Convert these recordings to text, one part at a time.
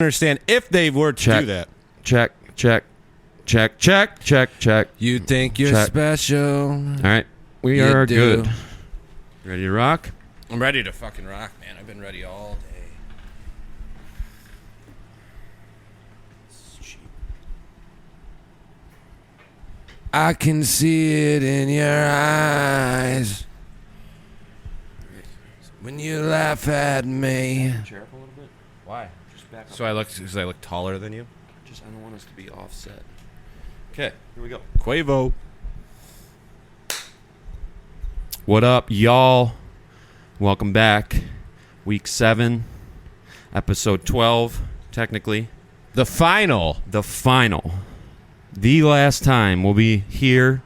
understand if they were to do that. Check. You think you're special. All right. We are good. Ready to rock? I'm ready to fucking rock, man. I've been ready all day. I can see it in your eyes when you laugh at me. Chair up a little bit. Why? Just back up. So I look taller than you? I don't want us to be offset. Okay, here we go. Quavo. What up, y'all? Welcome back. Week 7, episode 12, technically. The final. The last time we'll be here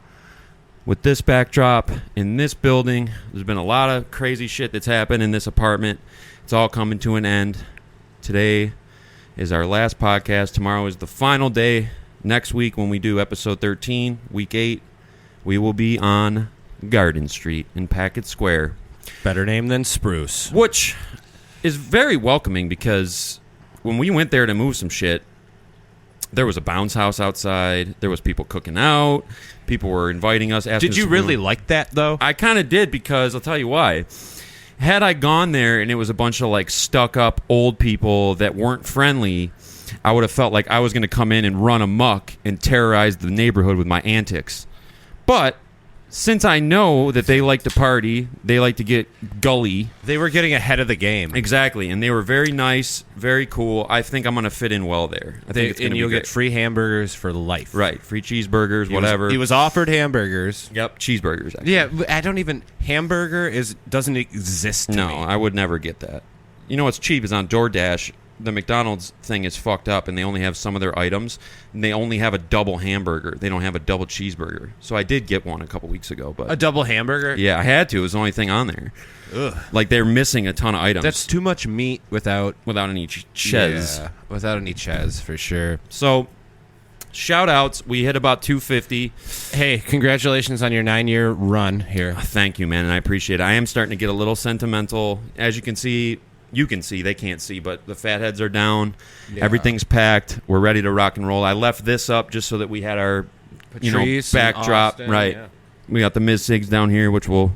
with this backdrop in this building. There's been a lot of crazy shit that's happened in this apartment. It's all coming to an end. Today is our last podcast. Tomorrow is the final day. Next week when we do episode 13, week 8, we will be on Garden Street in Packard Square. Better name than Spruce. Which is very welcoming because when we went there to move some shit, there was a bounce house outside. There was people cooking out. People were inviting us. Did you really like that, though? I kind of did because I'll tell you why. Had I gone there and it was a bunch of like stuck-up old people that weren't friendly, I would have felt like I was going to come in and run amok and terrorize the neighborhood with my antics. But since I know that they like to party, they like to get gully. They were getting ahead of the game. Exactly, and they were very nice, very cool. I think I'm going to fit in well there. I think it's going to be you'll great. get free hamburgers for life. Right, free cheeseburgers, whatever. He was offered hamburgers. Yep, cheeseburgers, actually. Yeah, I don't even... Hamburger doesn't exist to me. No, I would never get that. You know what's cheap is on DoorDash. The McDonald's thing is fucked up, and they only have some of their items, and they only have a double hamburger. They don't have a double cheeseburger. So I did get one a couple weeks ago. But a double hamburger? Yeah, I had to. It was the only thing on there. Ugh. Like, they're missing a ton of items. That's too much meat without any ches. Yeah, without any ches, for sure. So, shout-outs. We hit about 250. Hey, congratulations on your 9-year run here. Thank you, man, and I appreciate it. I am starting to get a little sentimental. As you can see, they can't see, but the fat heads are down. Yeah. Everything's packed. We're ready to rock and roll. I left this up just so that we had our backdrop. Austin, right. Yeah. We got the Ms. Sigs down here, which we'll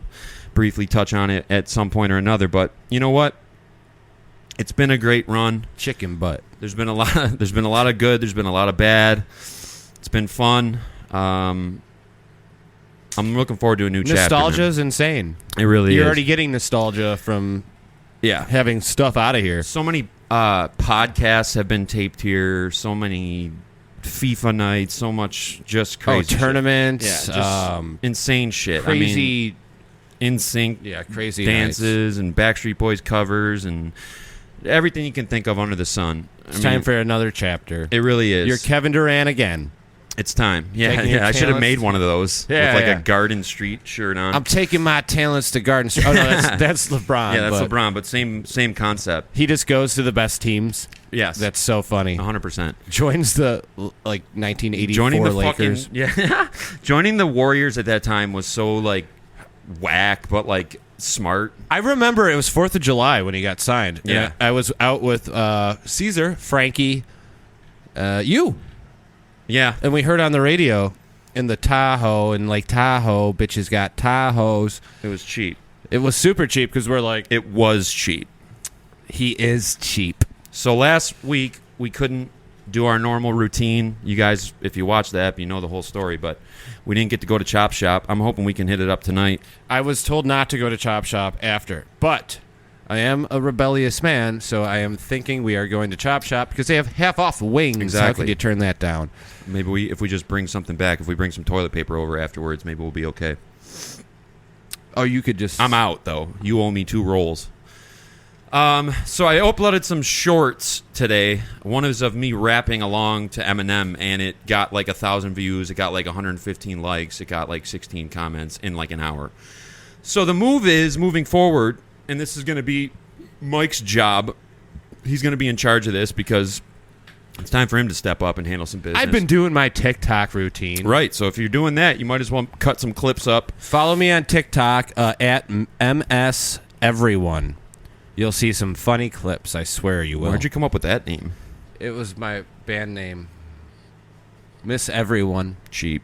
briefly touch on it at some point or another. But you know what? It's been a great run. Chicken butt. There's been a lot of good. There's been a lot of bad. It's been fun. I'm looking forward to a new chapter. Nostalgia's insane. It really is. You're already getting nostalgia from having stuff out of here. So many podcasts have been taped here. So many FIFA nights. So much just crazy tournaments. Shit. Yeah, just insane shit. Crazy. NSYNC. Yeah, crazy dances nights. And Backstreet Boys covers and everything you can think of under the sun. It's time for another chapter. It really is. You're Kevin Durant again. It's time. Yeah. I should have made one of those with a Garden Street shirt on. I'm taking my talents to Garden Street. Oh, no, that's LeBron. Yeah, that's LeBron, but same concept. He just goes to the best teams. Yes. That's so funny. 100%. Joins the, 1984 Lakers. Joining the Warriors at that time was so, whack, but, smart. I remember it was 4th of July when he got signed. Yeah. I was out with Caesar, Frankie, you. Yeah. And we heard on the radio in the Tahoe, and Lake Tahoe, bitches got Tahoes. It was cheap. It was super cheap because we're like... It was cheap. He is cheap. So last week, we couldn't do our normal routine. You guys, if you watch the app, you know the whole story, but we didn't get to go to Chop Shop. I'm hoping we can hit it up tonight. I was told not to go to Chop Shop after, but... I am a rebellious man, so I am thinking we are going to Chop Shop because they have half-off wings. Exactly. How can you turn that down? Maybe if we just bring something back, if we bring some toilet paper over afterwards, maybe we'll be okay. Oh, you could just... I'm out, though. You owe me 2 rolls. So I uploaded some shorts today. One is of me rapping along to Eminem, and it got 1,000 views. It got 115 likes. It got 16 comments in an hour. So the move is, moving forward... And this is going to be Mike's job. He's going to be in charge of this because it's time for him to step up and handle some business. I've been doing my TikTok routine. Right. So if you're doing that, you might as well cut some clips up. Follow me on TikTok at MSEveryone. You'll see some funny clips. I swear you will. Where'd you come up with that name? It was my band name. Miss Everyone. Cheap.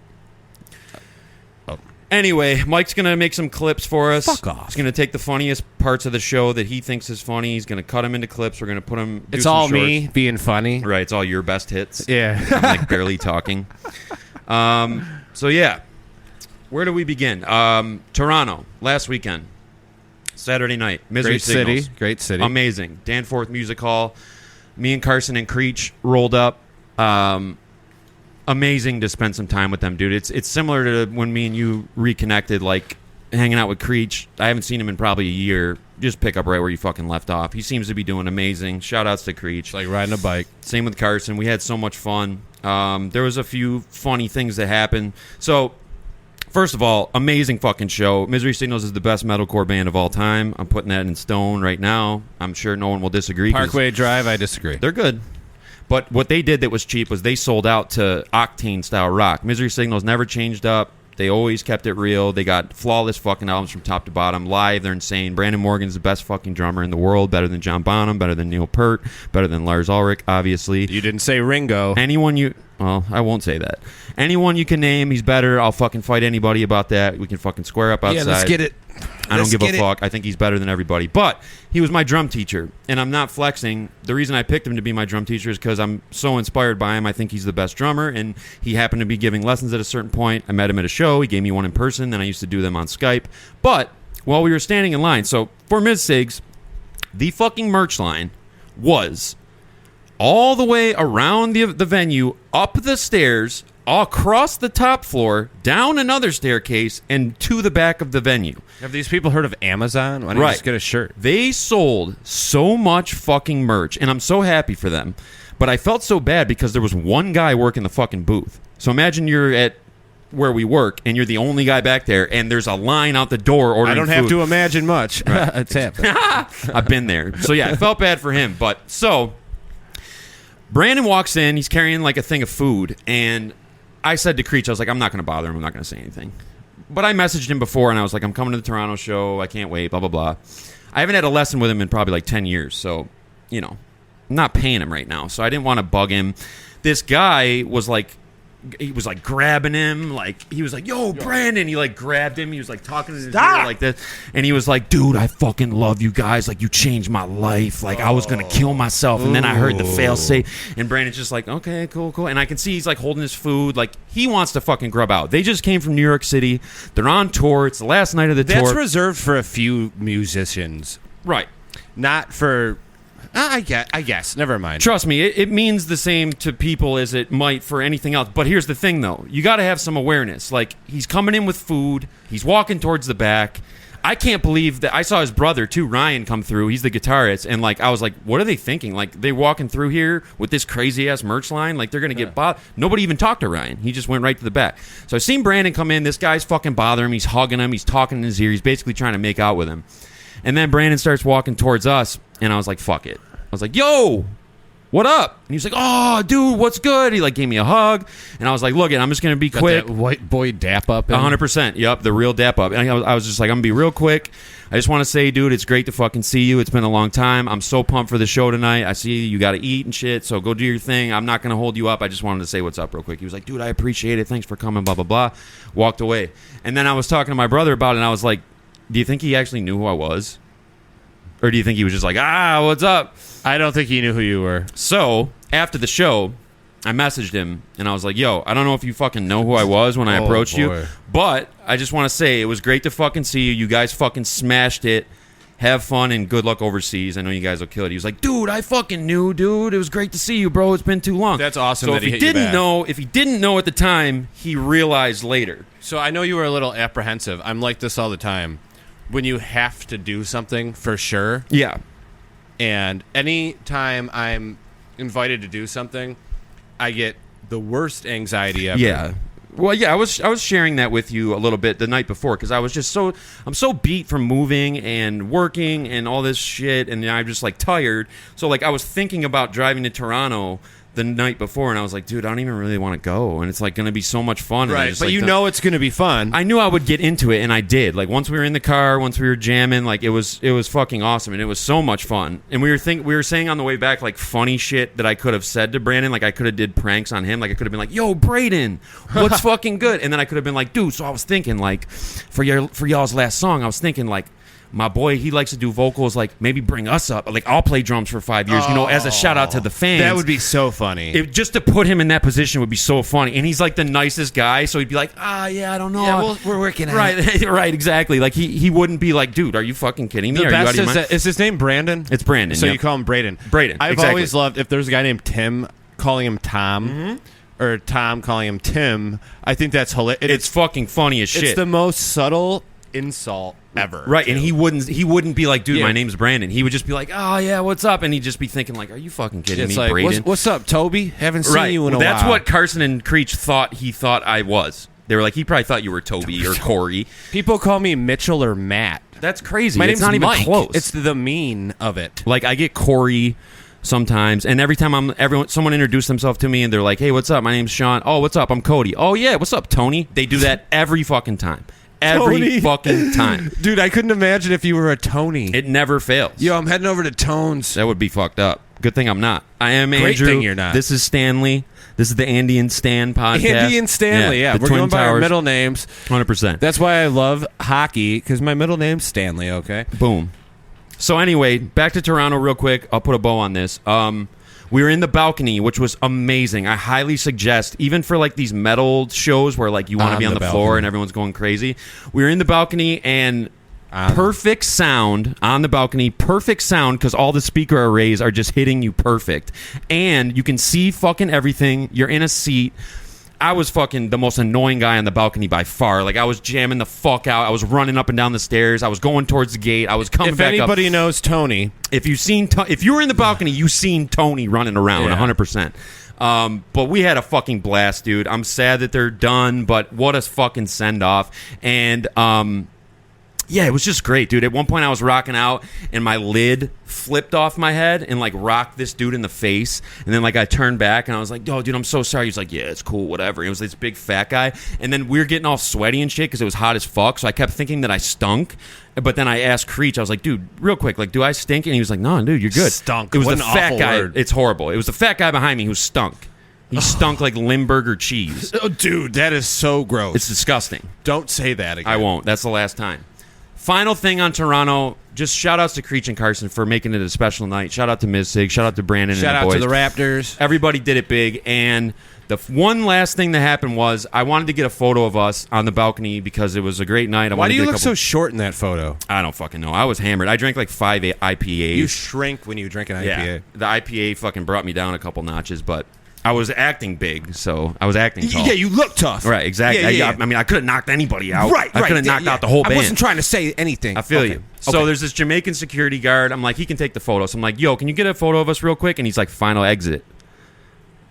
Oh. Anyway, Mike's going to make some clips for us. Fuck off. He's going to take the funniest parts of the show that he thinks is funny. He's going to cut them into clips. We're going to put them... It's all me being funny. Right, it's all your best hits. Yeah. I'm like barely talking. So yeah, where do we begin? Toronto, last weekend. Saturday night. Misery Great Signals. city. Great city. Amazing. Danforth Music Hall. Me and Carson and Creech rolled up. Amazing to spend some time with them, dude. It's similar to when me and you reconnected, like hanging out with Creech. I haven't seen him in probably a year. Just pick up right where you fucking left off. He seems to be doing amazing. Shout outs to Creech. It's like riding a bike. Same with Carson. We had so much fun. There was a few funny things that happened. So, first of all, amazing fucking show. Misery Signals is the best metalcore band of all time. I'm putting that in stone right now. I'm sure no one will disagree. Parkway Drive, I disagree. They're good. But what they did that was cheap was they sold out to Octane-style rock. Misery Signals never changed up. They always kept it real. They got flawless fucking albums from top to bottom. Live, they're insane. Brandon Morgan's the best fucking drummer in the world. Better than John Bonham. Better than Neil Peart. Better than Lars Ulrich, obviously. You didn't say Ringo. Anyone you... Well, I won't say that. Anyone you can name, he's better. I'll fucking fight anybody about that. We can fucking square up outside. Yeah, let's get it. I don't give a fuck. I think he's better than everybody. But he was my drum teacher, and I'm not flexing. The reason I picked him to be my drum teacher is because I'm so inspired by him. I think he's the best drummer, and he happened to be giving lessons at a certain point. I met him at a show. He gave me one in person, then I used to do them on Skype. But while we were standing in line, so for Ms. Sigs, the fucking merch line was all the way around the venue, up the stairs, across the top floor, down another staircase, and to the back of the venue. Have these people heard of Amazon? Why don't you just get a shirt? They sold so much fucking merch, and I'm so happy for them. But I felt so bad because there was one guy working the fucking booth. So imagine you're at where we work, and you're the only guy back there, and there's a line out the door ordering I don't food. have to imagine much. Right. It's happened. I've been there. So yeah, I felt bad for him. But so Brandon walks in, he's carrying like a thing of food, and I said to Creech, I was like, I'm not going to bother him. I'm not going to say anything. But I messaged him before, and I was like, I'm coming to the Toronto show. I can't wait, blah, blah, blah. I haven't had a lesson with him in probably like 10 years. So, you know, I'm not paying him right now. So I didn't want to bug him. This guy was like, he was like grabbing him, like he was like, yo, Brandon. He like grabbed him. He was like talking to his ear like this, and he was like, dude, I fucking love you guys. Like, you changed my life. Like, I was gonna kill myself, and then I heard the fail safe, and Brandon's just like, okay, cool, and I can see he's like holding his food, like he wants to fucking grub out. They just came from New York City. They're on tour. It's the last night of the tour. That's reserved for a few musicians, right? Not for. I guess. Never mind. Trust me, it means the same to people as it might for anything else. But here's the thing, though. You got to have some awareness. Like, he's coming in with food. He's walking towards the back. I can't believe that I saw his brother, too, Ryan, come through. He's the guitarist. And, like, I was like, what are they thinking? Like, they walking through here with this crazy-ass merch line? Like, they're going to get bothered. Nobody even talked to Ryan. He just went right to the back. So I seen Brandon come in. This guy's fucking bothering him. He's hugging him. He's talking in his ear. He's basically trying to make out with him. And then Brandon starts walking towards us, and I was like, fuck it. I was like, yo, what up? And he was like, oh, dude, what's good? He like gave me a hug, and I was like, look, I'm just going to be quick. That white boy dap up. 100%. Yep, the real dap up. And I was just like, I'm going to be real quick. I just want to say, dude, it's great to fucking see you. It's been a long time. I'm so pumped for the show tonight. I see you got to eat and shit, so go do your thing. I'm not going to hold you up. I just wanted to say what's up real quick. He was like, dude, I appreciate it. Thanks for coming, blah, blah, blah. Walked away. And then I was talking to my brother about it, and I was like, do you think he actually knew who I was? Or do you think he was just like, what's up? I don't think he knew who you were. So, after the show, I messaged him, and I was like, yo, I don't know if you fucking know who I was when I approached you, but I just want to say it was great to fucking see you. You guys fucking smashed it. Have fun, and good luck overseas. I know you guys will kill it. He was like, dude, I fucking knew, dude. It was great to see you, bro. It's been too long. That's awesome. So that if he didn't know at the time, he realized later. So I know you were a little apprehensive. I'm like this all the time. When you have to do something for sure. Yeah. And any time I'm invited to do something, I get the worst anxiety ever. Yeah. Well, yeah, I was sharing that with you a little bit the night before because I was just I'm so beat from moving and working and all this shit, and I'm just like tired. So like I was thinking about driving to Toronto the night before, and I was like, dude, I don't even really want to go, and it's like going to be so much fun. And I Right, just, but like, you don't- know it's going to be fun. I knew I would get into it, and I did. Like once we were in the car, once we were jamming, like it was fucking awesome, and it was so much fun. And we were saying on the way back like funny shit that I could have said to Brandon, like I could have did pranks on him, like I could have been like, "Yo, Braden, what's fucking good?" And then I could have been like, "Dude, so I was thinking like for y'all's last song, I was thinking like." My boy, he likes to do vocals, like maybe bring us up. Like I'll play drums for 5 years, as a shout out to the fans. That would be so funny. Just to put him in that position would be so funny. And he's like the nicest guy, so he'd be like, yeah, I don't know. Yeah, we're working on it. Right, exactly. Like he wouldn't be like, dude, are you fucking kidding me? The Are you out best of your is mind? that, is his name Brandon? It's Brandon. So yep. you call him Braden. Braden, I've exactly. always loved if there's a guy named Tim, calling him Tom, or Tom calling him Tim. I think that's hilarious. It's fucking funny as shit. It's the most subtle insult ever. Right, and he wouldn't be like, dude, Yeah. my name's Brandon. He would just be like, oh yeah, what's up? And he'd just be thinking like, are you fucking kidding It's me, like, Braden? what's up, Toby? Haven't seen you in a while. That's what Carson and Creech thought I was. They were like, he probably thought you were Toby or Corey. People call me Mitchell or Matt. That's crazy. My It's name's not even Mike. close. It's the mean of it. Like I get Corey sometimes, and every time someone introduces themselves to me and they're like, hey, what's up? My name's Sean. Oh, what's up? I'm Cody. Oh yeah, what's up, Tony? They do that every fucking time. Every Tony. fucking time. Dude, I couldn't imagine if you were a Tony. It never fails. Yo, I'm heading over to Tones. That would be fucked up. Good thing I'm not. I am Great Andrew. thing you're not. This is Stanley. This is the Andy and Stan podcast. Andy and Stanley, yeah. the We're Twin going by our Towers. middle names. 100%. That's why I love hockey, because my middle name's Stanley, okay? Boom. So anyway, back to Toronto real quick. I'll put a bow on this. We were in the balcony, which was amazing. I highly suggest, even for like these metal shows where like you want to On be on the the floor balcony. and everyone's going crazy. We were in the balcony and perfect sound on the balcony. Perfect sound because all the speaker arrays are just hitting you perfect. And you can see fucking everything. You're in a seat. I was fucking the most annoying guy on the balcony by far. Like I was jamming the fuck out. I was running up and down the stairs. I was going towards the gate. I was coming If back up. anybody knows Tony, If you were in the balcony, you seen Tony running around, Yeah. 100%. But we had a fucking blast, dude. I'm sad that they're done, but what a fucking send off. And yeah, it was just great, dude. At one point, I was rocking out, and my lid flipped off my head and like rocked this dude in the face. And then like I turned back and I was like, "Yo, dude, I'm so sorry." He's like, "Yeah, it's cool, whatever." It was this big fat guy, and then we were getting all sweaty and shit because it was hot as fuck. So I kept thinking that I stunk. But then I asked Creech, I was like, "Dude, real quick, like, do I stink?" And he was like, "No, dude, you're good." Stunk. It was What the an fat awful guy. word. It's horrible. It was the fat guy behind me who stunk. He stunk like Limburger cheese. oh, dude, that is so gross. It's disgusting. Don't say that again. I won't. That's the last time. Final thing on Toronto, just shout outs to Creech and Carson for making it a special night. Shout out to Ms. Sig. Shout out to Brandon Shout and the out boys. to the Raptors. Everybody did it big. And the one last thing that happened was I wanted to get a photo of us on the balcony because it was a great night. Why do you look so short in that photo? I don't fucking know. I was hammered. I drank like 5 IPAs. You shrink when you drink an IPA. Yeah. The IPA fucking brought me down a couple notches, but I was acting big, so I was acting tall. Yeah, you look tough. Right, exactly. Yeah. I mean, I could have knocked anybody out. Right, I could have yeah, knocked yeah. out the whole band. I wasn't trying to say anything. I feel Okay. you. So there's this Jamaican security guard. I'm like, he can take the photo. So I'm like, yo, can you get a photo of us real quick? And he's like, final exit.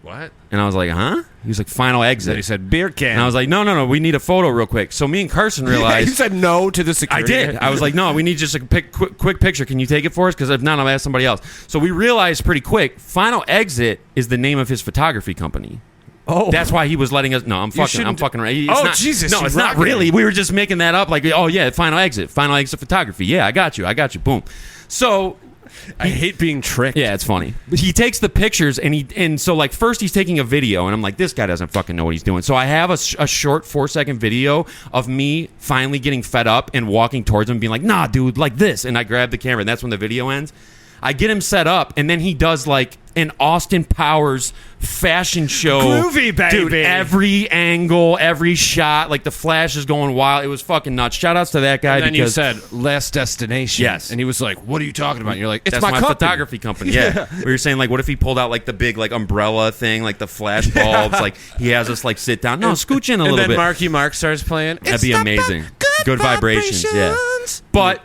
What? And I was like, huh? He was like, final exit. Then he said beer can. And I was like, no, we need a photo real quick. So me and Carson you realized. said no to the I security. did. I was like, no, we need just a quick picture. Can you take it for us? Because if not, I'll ask somebody else. So we realized pretty quick, Final Exit is the name of his photography company. Oh, That's why he was letting us. No, I'm fucking shouldn't- right. Oh, Jesus, No, you it's not rocking really. it. We were just making that up. Like, oh yeah, Final Exit photography. Yeah, I got you. Boom. So I hate being tricked. yeah, it's funny. But he takes the pictures and so like first he's taking a video and I'm like, this guy doesn't fucking know what he's doing. So I have a short 4-second video of me finally getting fed up and walking towards him, being like, nah, dude, like this. And I grab the camera and that's when the video ends. I get him set up and then he does like an Austin Powers fashion show. Groovy, baby. Dude, every angle, every shot, like the flash is going wild. It was fucking nuts. Shout outs to that guy. And then you because said Last Destination. Yes. And he was like, what are you talking about? And you're like, it's that's my company. photography company. Yeah. We were saying, like, what if he pulled out, like, the big, like, umbrella thing, like the flash bulbs? Like, he has us, like, sit down. No, scooch in a little and then bit. Marky Mark starts playing. That'd be amazing. Good vibrations, yeah. But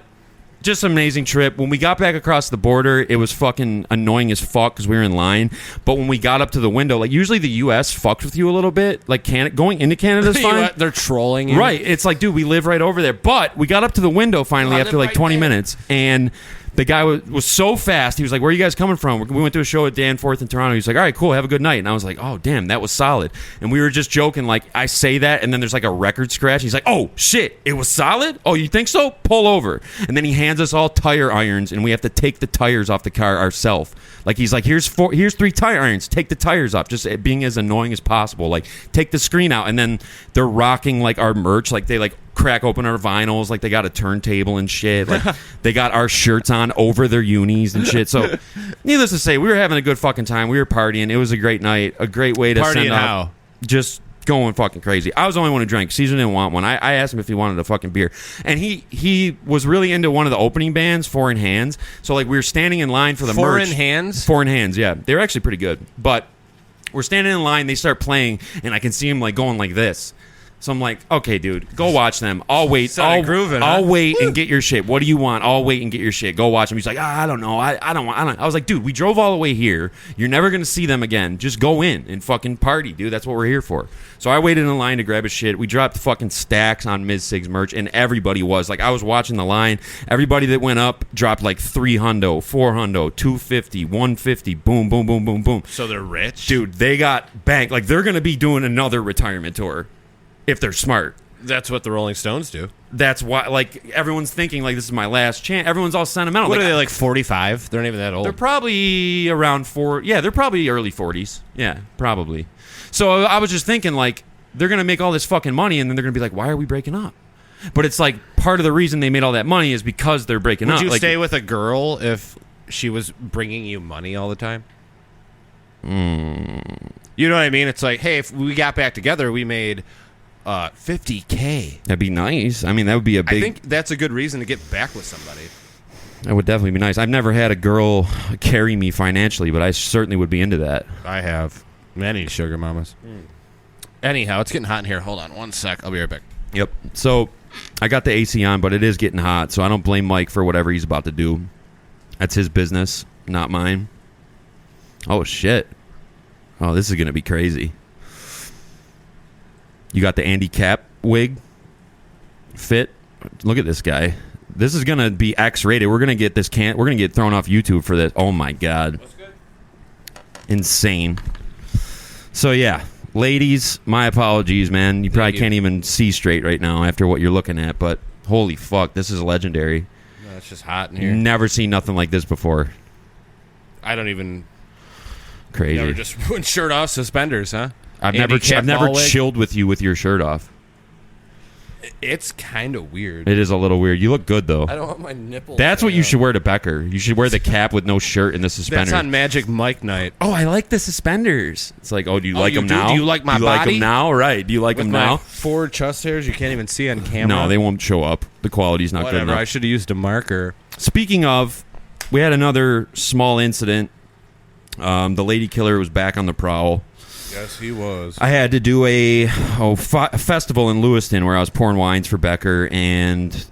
just an amazing trip. When we got back across the border, it was fucking annoying as fuck because we were in line. But when we got up to the window, like, usually the U.S. fucks with you a little bit. Like, going into Canada is fine. They're trolling you. Right. It's like, dude, we live right over there. But we got up to the window finally I after live like right 20 there. minutes. And The guy was so fast. He was like, "Where are you guys coming from?" We went to a show at Danforth in Toronto. He was like, "All right, cool. Have a good night." And I was like, "Oh, damn, that was solid." And we were just joking. Like, I say that, and then there's like a record scratch. He's like, "Oh, shit, it was solid? Oh, you think so? Pull over." And then he hands us all tire irons, and we have to take the tires off the car ourselves. Like, he's like, here's 3 tire irons. Take the tires off. Just being as annoying as possible. Like, take the screen out. And then they're rocking, like, our merch. Like, they, like, crack open our vinyls. Like, they got a turntable and shit. Like, they got our shirts on over their unis and shit. So, needless to say, we were having a good fucking time. We were partying. It was a great night. A great way to send up. How? Just going fucking crazy. I was the only one who drank. Caesar didn't want one. I asked him if he wanted a fucking beer. And he was really into one of the opening bands, Four in Hands. So, like, we were standing in line for the Four merch. in Hands? Four in Hands, yeah. They were actually pretty good. But we're standing in line. They start playing, and I can see him, like, going like this. So I'm like, okay, dude, go watch them. I'll wait. I'll wait and get your shit. What do you want? I'll wait and get your shit. Go watch them. He's like, I don't know. I don't want. I was like, dude, we drove all the way here. You're never gonna see them again. Just go in and fucking party, dude. That's what we're here for. So I waited in line to grab his shit. We dropped fucking stacks on Ms. Sigs merch, and everybody was like, I was watching the line. Everybody that went up dropped like $300, $400, $250, $150. Boom, boom, boom, boom, boom. So they're rich, dude. They got banked. Like, they're gonna be doing another retirement tour. If they're smart. That's what the Rolling Stones do. That's why, like, everyone's thinking, like, this is my last chance. Everyone's all sentimental. What like, are they, like 45? They're not even that old. They're probably around 4. Yeah, they're probably early 40s. Yeah, probably. So I was just thinking, like, they're going to make all this fucking money, and then they're going to be like, why are we breaking up? But it's like, part of the reason they made all that money is because they're breaking up. Would you like, stay with a girl if she was bringing you money all the time? You know what I mean? It's like, hey, if we got back together, we made... $50K. That'd be nice. I mean, that would be a big... I think that's a good reason to get back with somebody. That would definitely be nice. I've never had a girl carry me financially, but I certainly would be into that. I have many sugar mamas. Anyhow, it's getting hot in here. Hold on one sec. I'll be right back. Yep. So I got the AC on, but it is getting hot, so I don't blame Mike for whatever he's about to do. That's his business, not mine. Oh, shit. Oh, this is going to be crazy. You got the Andy Cap wig fit. Look at this guy. This is gonna be X-rated. We're gonna get this. We're gonna get thrown off YouTube for this. Oh my god. That's good. Insane. So yeah, ladies, my apologies, man. You probably can't even see straight right now after what you're looking at. But holy fuck, this is legendary. No, it's just hot in here. Never seen nothing like this before. I don't even. Crazy. Never just went shirt off, suspenders, huh? I've never chilled with you with your shirt off. It's kind of weird. It is a little weird. You look good though. I don't want my nipples. That's what you should wear to Becker. You should wear the cap with no shirt and the suspenders. That's on Magic Mike night. Oh, I like the suspenders. It's like, oh, do you like them now? Do you like my body? Like them now? Right. Do you like them now? Forward chest hairs you can't even see on camera. No, they won't show up. The quality's not good enough. I should have used a marker. Speaking of, we had another small incident. The lady killer was back on the prowl. Yes, he was. I had to do a festival in Lewiston where I was pouring wines for Becker, and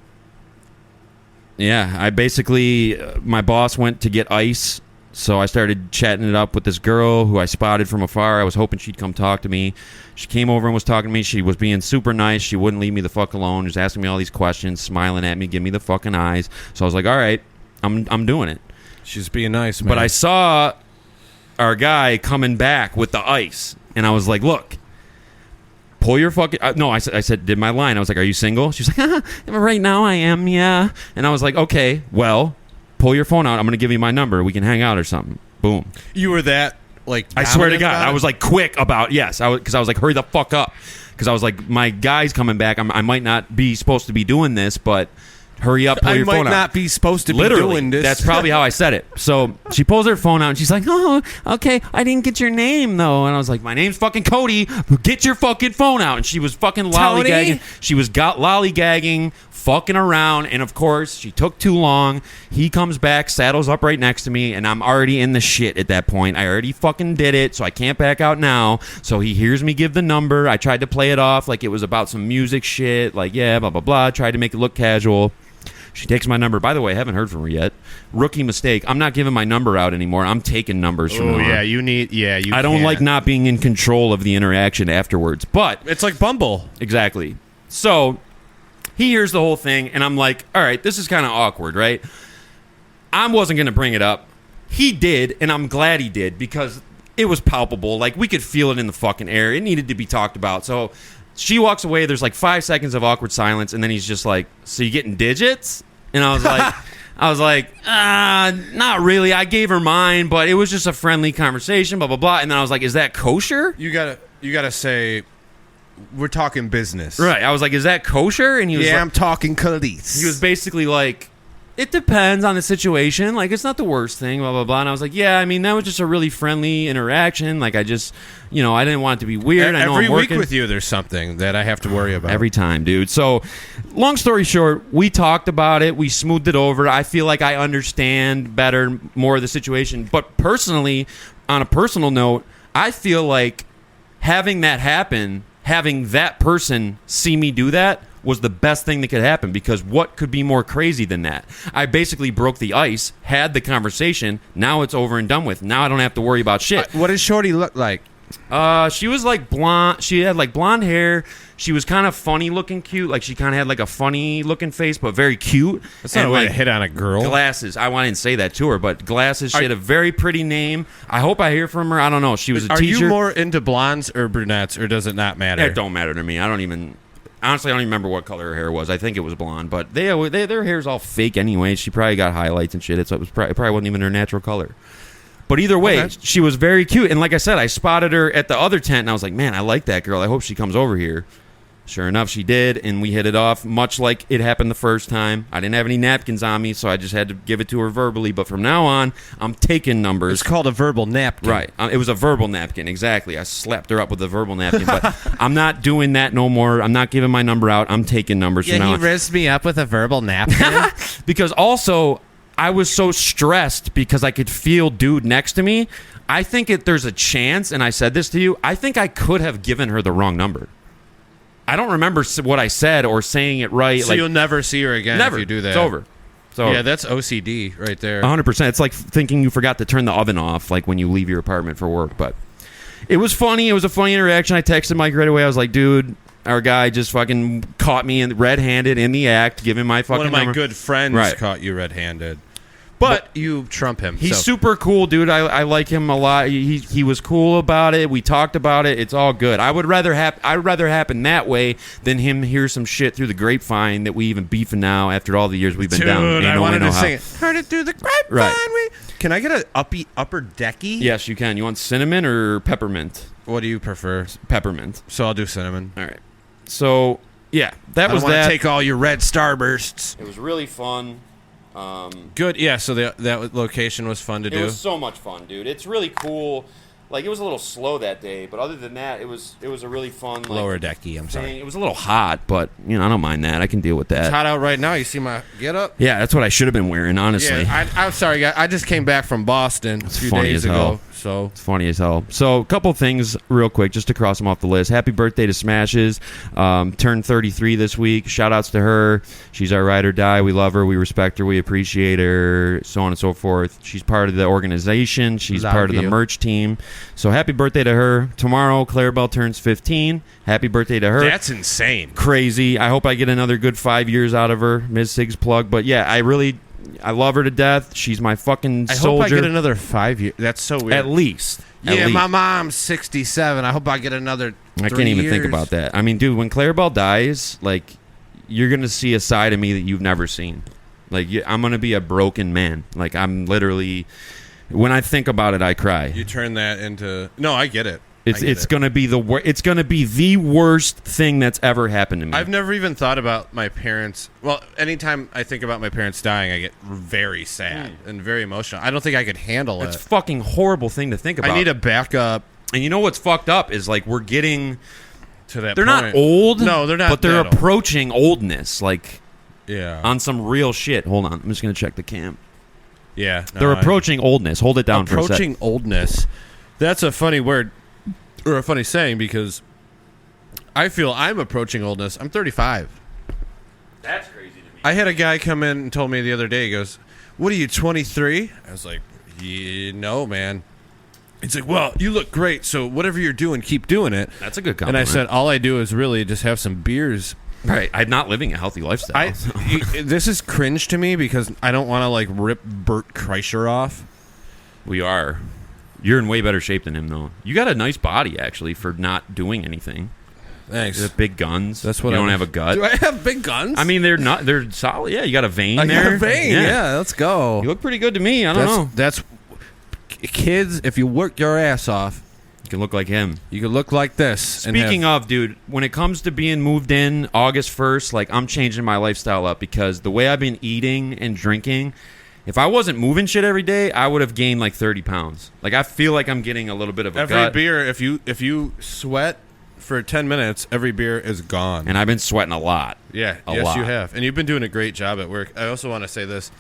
yeah, I basically my boss went to get ice, so I started chatting it up with this girl who I spotted from afar. I was hoping she'd come talk to me. She came over and was talking to me. She was being super nice. She wouldn't leave me the fuck alone. Just asking me all these questions, smiling at me, giving me the fucking eyes. So I was like, all right, I'm doing it. She's being nice, man. But I saw our guy coming back with the ice, and I was like, look, pull your fucking no, I said did my line. I was like, are you single? She's like, right now I am, yeah. And I was like, okay, well, pull your phone out. I'm gonna give you my number. We can hang out or something. Boom. You were that like I swear to God, I was like quick about yes. I was like, hurry the fuck up, because I was like, my guy's coming back. I might not be supposed to be doing this, but hurry up, pull your phone out. I might not be supposed to be doing this. That's probably how I said it. So she pulls her phone out and she's like, oh, okay, I didn't get your name though. And I was like, my name's fucking Cody. Get your fucking phone out. And she was fucking lollygagging. She was lollygagging, fucking around. And of course, she took too long. He comes back, saddles up right next to me, and I'm already in the shit at that point. I already fucking did it, so I can't back out now. So he hears me give the number. I tried to play it off like it was about some music shit. Like, yeah, blah, blah, blah. Tried to make it look casual. She takes my number. By the way, I haven't heard from her yet. Rookie mistake. I'm not giving my number out anymore. I'm taking numbers from her. Oh, yeah, you I don't like not being in control of the interaction afterwards. But it's like Bumble. Exactly. So he hears the whole thing, and I'm like, all right, this is kind of awkward, right? I wasn't going to bring it up. He did, and I'm glad he did because it was palpable. Like, we could feel it in the fucking air. It needed to be talked about. So she walks away. There's like 5 seconds of awkward silence, and then he's just like, so you getting digits? And I was like, not really. I gave her mine, but it was just a friendly conversation, blah, blah, blah. And then I was like, is that kosher? You gotta say, we're talking business. Right. I was like, is that kosher? And he was like, I'm talking Khalees. he was basically like, it depends on the situation. Like, it's not the worst thing, blah, blah, blah. And I was like, yeah, I mean, that was just a really friendly interaction. Like, I just, I didn't want it to be weird. I know Every I'm week working with you, there's something that I have to worry about. every time, dude. So, long story short, we talked about it. We smoothed it over. I feel like I understand better more of the situation. But personally, on a personal note, I feel like having that happen, having that person see me do that, was the best thing that could happen, because what could be more crazy than that? I basically broke the ice, had the conversation, now it's over and done with. Now I don't have to worry about shit. What does Shorty look like? She was like blonde. She had like blonde hair. She was kind of funny looking, cute. Like, she kind of had like a funny looking face, but very cute. That's not And, a way like, to hit on a girl. Glasses. I didn't say that to her, but glasses. She had a very pretty name. I hope I hear from her. I don't know. She was a Are teacher. you more into blondes or brunettes, or does it not matter? It don't matter to me. Honestly, I don't even remember what color her hair was. I think it was blonde, but their hair's all fake anyway. She probably got highlights and shit. It probably wasn't even her natural color. But either way, Okay. she was very cute. And like I said, I spotted her at the other tent, and I was like, man, I like that girl. I hope she comes over here. Sure enough, she did, and we hit it off, much like it happened the first time. I didn't have any napkins on me, so I just had to give it to her verbally. But from now on, I'm taking numbers. It's called a verbal napkin. Right. It was a verbal napkin, exactly. I slapped her up with a verbal napkin, but I'm not doing that no more. I'm not giving my number out. I'm taking numbers from now on. rizzed me up with a verbal napkin. Because also, I was so stressed because I could feel dude next to me. I think there's a chance, and I said this to you, I think I could have given her the wrong number. I don't remember what I said or saying it right. So you'll never see her again never. if you do that. It's over. So Yeah, that's OCD right there. 100%. It's like thinking you forgot to turn the oven off, like when you leave your apartment for work. But it was funny. It was a funny interaction. I texted Mike right away. I was like, dude, our guy just fucking caught me red-handed in the act, giving my fucking One of my number. good friends Right. caught you red-handed. But you trump him. He's so. super cool, dude. I like him a lot. He was cool about it. We talked about it. It's all good. I'd rather happen that way than him hear some shit through the grapevine that we even beefing now after all the years we've been Dude, down. I wanted to how. sing it. Heard it through the grapevine. Right. Can I get an upper decky? Yes, you can. You want cinnamon or peppermint? What do you prefer? Peppermint. So I'll do cinnamon. All right. So yeah, that I was don't want that. to take all your red starbursts. It was really fun. Good. Yeah. So that location was fun to do. It was so much fun, dude. It's really cool. Like, it was a little slow that day, but other than that, it was a really fun, like, Lower decky. I'm sorry. thing. It was a little hot, but I don't mind that. I can deal with It's that. hot out right now. You see my get up? Yeah, that's what I should have been wearing, honestly. Yeah. I'm sorry, guys. I just came back from Boston a few funny days as hell. ago. So It's funny as hell. So, a couple things real quick, just to cross them off the list. Happy birthday to Smashes. Turned 33 this week. Shout outs to her. She's our ride or die. We love her. We respect her. We appreciate her. So on and so forth. She's part of the organization. She's Love part of the you. merch team. So, happy birthday to her. Tomorrow, Clarabelle turns 15. Happy birthday to her. that's insane. Crazy. I hope I get another good 5 years out of her. Ms. Sigs plug. But yeah, I love her to death. She's my fucking I soldier. hope I get another 5 years. That's so weird. At least. At Yeah, least. my mom's 67. I hope I get another 3 I can't even think years. about that. I mean, dude, when Clarabelle dies, like, you're going to see a side of me that you've never seen. Like, I'm going to be a broken man. Like, I'm literally, when I think about it, I cry. You turn that into... No, I get it. It's going to be it's going to be the worst thing that's ever happened to me. I've never even thought about my parents. Well, anytime I think about my parents dying, I get very sad and very emotional. I don't think I could handle It's a it. fucking horrible thing to think about. I need a backup And you know what's fucked up is, like, we're getting... to that They're point. not old. No, they're not But they're that old. approaching oldness, like, Yeah. on some real shit. Hold on. I'm just going to check the cam. Yeah. no, They're I- approaching oldness. Hold it down for a sec. Approaching oldness. That's a funny word or a funny saying because I feel I'm approaching oldness. I'm 35. That's crazy to me. I had a guy come in and told me the other day, he goes, "What are you, 23?" I was like, no, man. He's like, "Well, you look great, so whatever you're doing, keep doing it." That's a good And I compliment. said, all I do is really just have some beers Right. I'm not living a healthy lifestyle. This is cringe to me because I don't want to like rip Bert Kreischer off. We are. You're in way better shape than him, though. You got a nice body, actually, for not doing anything. Thanks. You have big guns. That's what you don't have a gut. Do I have big guns? I mean, they're solid. Yeah, you got a vein I there. got a vein. Yeah, let's go. You look pretty good to me. I don't know. That's kids. If you work your ass off, You can look like him. you can look like this. Speaking of, dude, when it comes to being moved in August 1st, like, I'm changing my lifestyle up because the way I've been eating and drinking, if I wasn't moving shit every day, I would have gained like 30 pounds. Like, I feel like I'm getting a little bit of a every gut. beer, if you sweat for 10 minutes, every beer is gone. And I've been sweating a lot. Yeah, A yes, lot. you have, and you've been doing a great job at work. I also want to say this: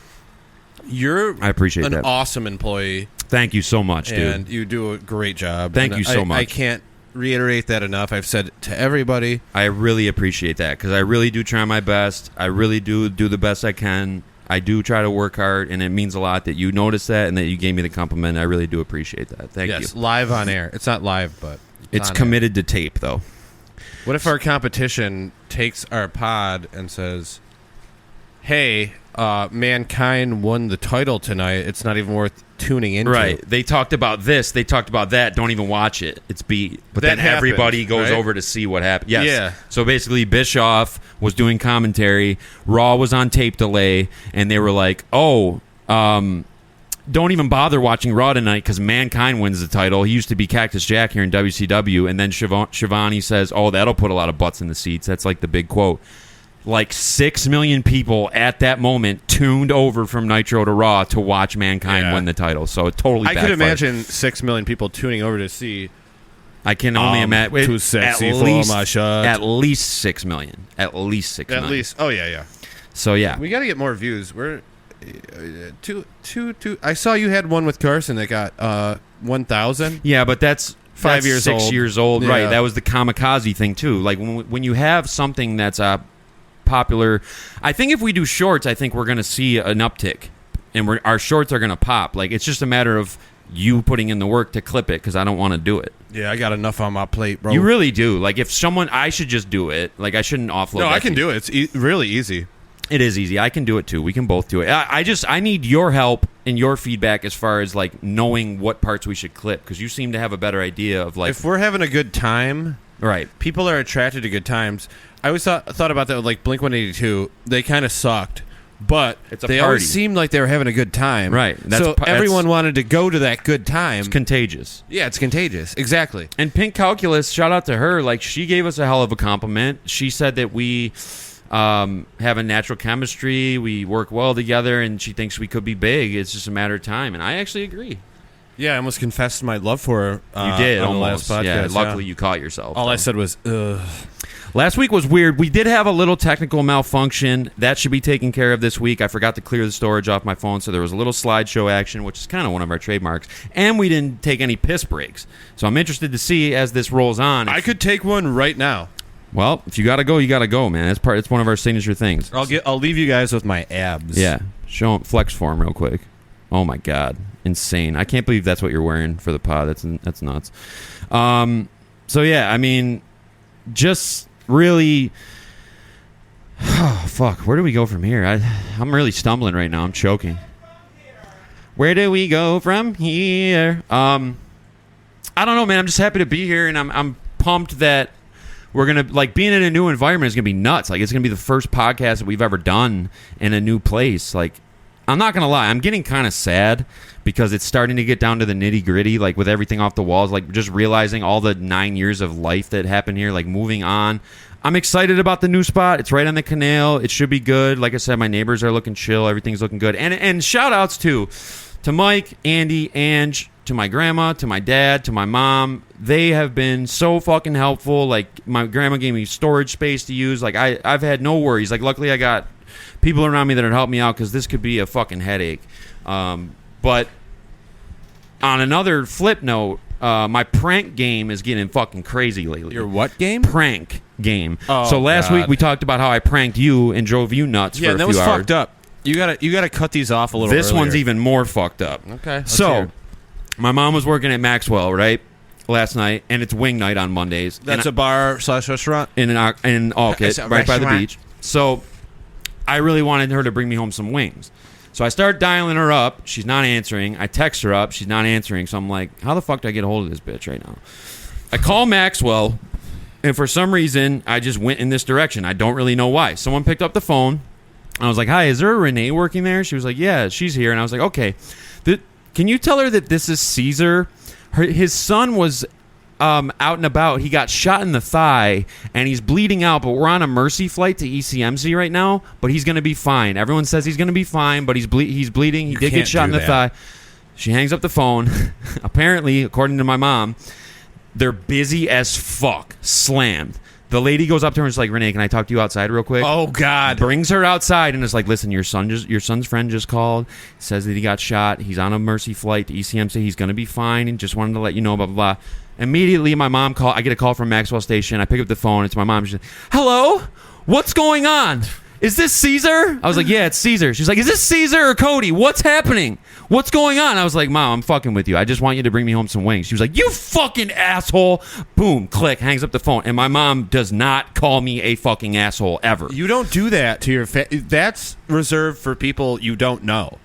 I appreciate an that. awesome employee, Thank you so much, dude. and you do a great job. Thank And you so much. I can't reiterate that enough. I've said it to everybody. I really appreciate that because I really do try my best. I really do the best I can. I do try to work hard, and it means a lot that you noticed that and that you gave me the compliment. I really do appreciate that. Thank you. Yes, live on air. It's not live, but It's on committed to tape, though. air. What if our competition takes our pod and says, "Hey, Mankind won the title tonight. It's not even worth tuning into." Right. They talked about this. They talked about that. Don't even watch it. It's beat. But That then everybody happened, goes right? over to see what happened. Yes. Yeah. So basically, Bischoff was doing commentary. Raw was on tape delay. And they were like, don't even bother watching Raw tonight because Mankind wins the title. He used to be Cactus Jack here in WCW. And then Shivani says, that'll put a lot of butts in the seats. That's like the big quote. Like 6 million people at that moment tuned over from Nitro to Raw to watch Mankind win the title. So it totally I backfired. could imagine 6 million people tuning over to see. I can only imagine. Too sexy for my shirt. At least 6 million. At least 6 million. At least. Oh yeah. So yeah. We got to get more views. We're two. I saw you had one with Carson that got 1,000. Yeah, but that's 5 years 6 old. years old. Yeah. Right. That was the kamikaze thing too. Like when you have something that's popular, I think if we do shorts, I think we're going to see an uptick, and our shorts are going to pop. Like it's just a matter of you putting in the work to clip it because I don't want to do it. Yeah, I got enough on my plate, bro. You really do. Like if I should just do it. Like I shouldn't offload. No, that I can to you. do it. It's really easy. It is easy. I can do it too. We can both do it. I need your help and your feedback as far as like knowing what parts we should clip because you seem to have a better idea of like If we're having a good time, right. people are attracted to good times. I always thought about that with like Blink-182. They kind of sucked, but It's a they party. always seemed like they were having a good time. Right. So everyone wanted to go to that good time. It's contagious. Yeah, it's contagious. Exactly. And Pink Calculus, shout out to her. Like she gave us a hell of a compliment. She said that we have a natural chemistry. We work well together, and she thinks we could be big. It's just a matter of time, and I actually agree. Yeah, I almost confessed my love for her. You did on almost. the last podcast. Yeah, luckily you caught yourself. All though. I said was, ugh. Last week was weird. We did have a little technical malfunction. That should be taken care of this week. I forgot to clear the storage off my phone, so there was a little slideshow action, which is kind of one of our trademarks. And we didn't take any piss breaks. So I'm interested to see as this rolls on. I could take one right now. Well, if you got to go, you got to go, man. It's one of our signature things. I'll leave you guys with my abs. Yeah. Show 'em flex form real quick. Oh, my God. Insane. I can't believe that's what you're wearing for the pod. That's nuts. So, yeah, I mean, just really... Oh, fuck. Where do we go from here? I'm really stumbling right now. I'm choking. Where do we go from here? I don't know, man. I'm just happy to be here, and I'm pumped that we're going to, like, being in a new environment is going to be nuts. Like, it's going to be the first podcast that we've ever done in a new place. Like, I'm not going to lie. I'm getting kind of sad because it's starting to get down to the nitty-gritty, like, with everything off the walls, like, just realizing all the 9 years of life that happened here, like, moving on. I'm excited about the new spot. It's right on the canal. It should be good. Like I said, my neighbors are looking chill. Everything's looking good. And shout-outs, to Mike, Andy, Ange, to my grandma, to my dad, to my mom. They have been so fucking helpful. Like, my grandma gave me storage space to use. Like, I've had no worries. Like, luckily I got people around me that have helped me out because this could be a fucking headache. But on another flip note, my prank game is getting fucking crazy lately. Your what game? Prank game. Oh, so last God. week we talked about how I pranked you and drove you nuts for a Yeah, that few was hours. fucked up. You gotta cut these off a little This earlier. one's even more fucked up. Okay. let's hear So, it. my mom was working at Maxwell, right? last night, and it's wing night on Mondays. That's a bar/restaurant in Alkit, It's a right by the restaurant. beach. So I really wanted her to bring me home some wings. So I start dialing her up. She's not answering. I text her up. She's not answering. So I'm like, how the fuck do I get a hold of this bitch right now? I call Maxwell, and for some reason, I just went in this direction. I don't really know why. Someone picked up the phone. I was like, hi, is there a Renee working there? She was like, yeah, she's here. And I was like, okay. Can you tell her that this is Caesar? His son was out and about. He got shot in the thigh, and he's bleeding out, but we're on a Mercy flight to ECMC right now, but he's going to be fine. Everyone says he's going to be fine, but he's bleeding. He did get shot in the thigh. She hangs up the phone. Apparently, according to my mom, they're busy as fuck. Slammed. The lady goes up to her and is like, Renee, can I talk to you outside real quick? Oh, God. Brings her outside and is like, listen, your son's friend just called, says that he got shot. He's on a Mercy flight to ECMC. He's going to be fine and just wanted to let you know, blah, blah, blah. Immediately, my mom I get a call from Maxwell Station. I pick up the phone. It's my mom. She's like, hello? What's going on? Is this Caesar? I was like, yeah, it's Caesar. She's like, is this Caesar or Cody? What's happening? What's going on? I was like, Mom, I'm fucking with you. I just want you to bring me home some wings. She was like, you fucking asshole. Boom, click, hangs up the phone. And my mom does not call me a fucking asshole ever. You don't do that to your that's reserved for people you don't know.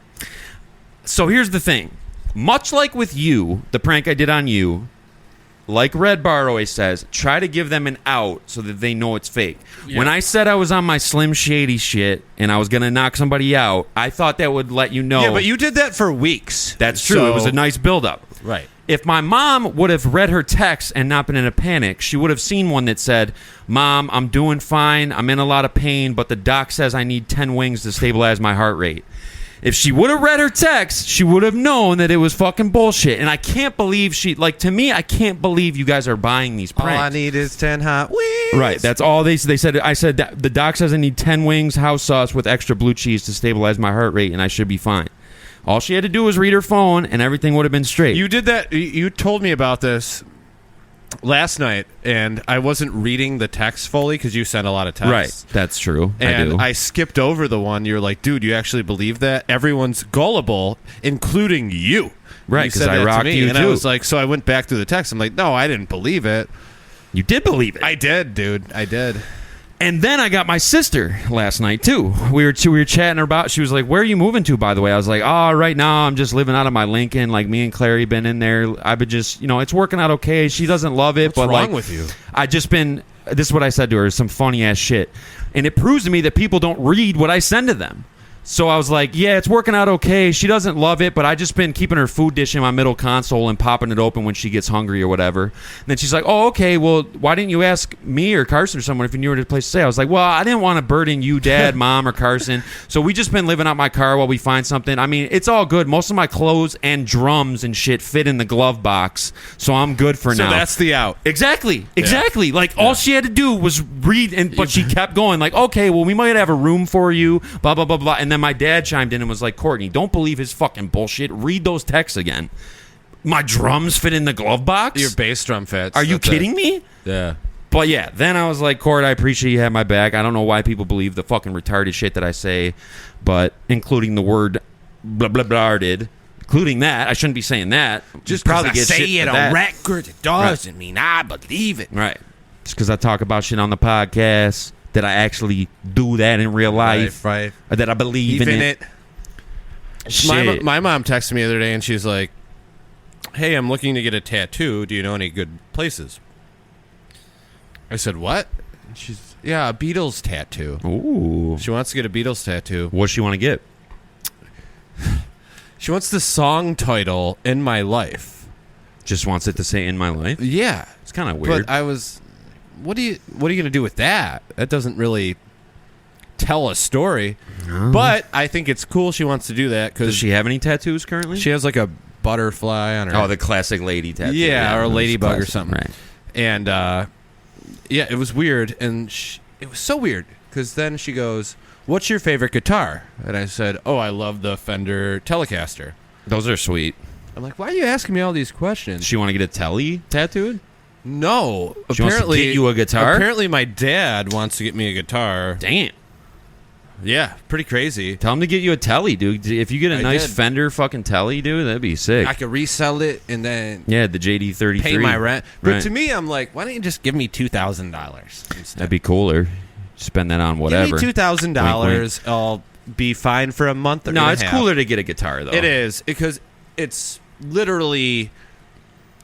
So here's the thing. Much like with you, the prank I did on you, like Red Bar always says, try to give them an out so that they know it's fake. Yeah. When I said I was on my Slim Shady shit and I was going to knock somebody out, I thought that would let you know. Yeah, but you did that for weeks. That's true. It was a nice buildup. Right. If my mom would have read her text and not been in a panic, she would have seen one that said, Mom, I'm doing fine. I'm in a lot of pain, but the doc says I need 10 wings to stabilize my heart rate. If she would have read her text, she would have known that it was fucking bullshit. And I can't believe to me, I can't believe you guys are buying these pranks. All I need is 10 hot wings. Right, that's all they said. I said, the doc says I need 10 wings, house sauce with extra blue cheese to stabilize my heart rate, and I should be fine. All she had to do was read her phone, and everything would have been straight. You did that. You told me about this last night, and I wasn't reading the text fully because you sent a lot of texts. Right, that's true. And I do. I skipped over the one. You're like, dude, you actually believe that? Everyone's gullible, including you. Right, because I rocked you and too. I was like, so I went back through the text. I'm like, no, I didn't believe it. You did believe it. I did, dude. I did. And then I got my sister last night too. We were chatting about. She was like, "Where are you moving to?" By the way, I was like, "Oh, right now I'm just living out of my Lincoln. Like me and Clary been in there. I've been just, it's working out okay. She doesn't love it, What's but wrong with you? I just been. This is what I said to her. Some funny ass shit, and it proves to me that people don't read what I send to them. So I was like, yeah, it's working out okay. She doesn't love it, but I just been keeping her food dish in my middle console and popping it open when she gets hungry or whatever. And then she's like, oh, okay, well, why didn't you ask me or Carson or someone if you knew a place to stay? I was like, well, I didn't want to burden you, Dad, Mom, or Carson. So we just been living out my car while we find something. I mean, it's all good. Most of my clothes and drums and shit fit in the glove box, so I'm good for now. So that's the out. Exactly. Like, all she had to do was read, but she kept going, like, okay, well, we might have a room for you, blah, blah, blah, blah. And then my dad chimed in and was like, Courtney, don't believe his fucking bullshit. Read those texts again. My drums fit in the glove box? Your bass drum fits. Are you kidding me? Yeah. But yeah, then I was like, Court, I appreciate you have my back. I don't know why people believe the fucking retarded shit that I say, but including the word blah, blah, blah, did. Including that. I shouldn't be saying that. Just probably get say shit it on that. record, it doesn't mean I believe it. Right. Just because I talk about shit on the podcast, that I actually do that in real life. Right. Or that I believe in it. Shit. My mom texted me the other day and she's like, hey, I'm looking to get a tattoo. Do you know any good places? I said, what? And she's, yeah, a Beatles tattoo. Ooh. She wants to get a Beatles tattoo. What does she want to get? She wants the song title, In My Life. Just wants it to say In My Life? Yeah. It's kind of weird. But I was... What are you going to do with that? That doesn't really tell a story. No. But I think it's cool she wants to do that. Does she have any tattoos currently? She has like a butterfly on her. Oh, the classic lady tattoo. Yeah, or a ladybug or something. Right. And yeah, it was weird. And it was so weird because then she goes, what's your favorite guitar? And I said, oh, I love the Fender Telecaster. Those are sweet. I'm like, why are you asking me all these questions? Does she want to get a Telly tattooed? No. She wants to get you a guitar? Apparently my dad wants to get me a guitar. Damn. Yeah, pretty crazy. Tell him to get you a telly, dude. If you get a nice did. Fender fucking telly, dude, that'd be sick. I could resell it and then the JD33. pay my rent. But Right. to me, I'm like, why don't you just give me $2,000 instead? That'd be cooler. Spend that on whatever. Give me $2,000. I'll be fine for a month or No, and a it's half. cooler to get a guitar, though. It is, because it's literally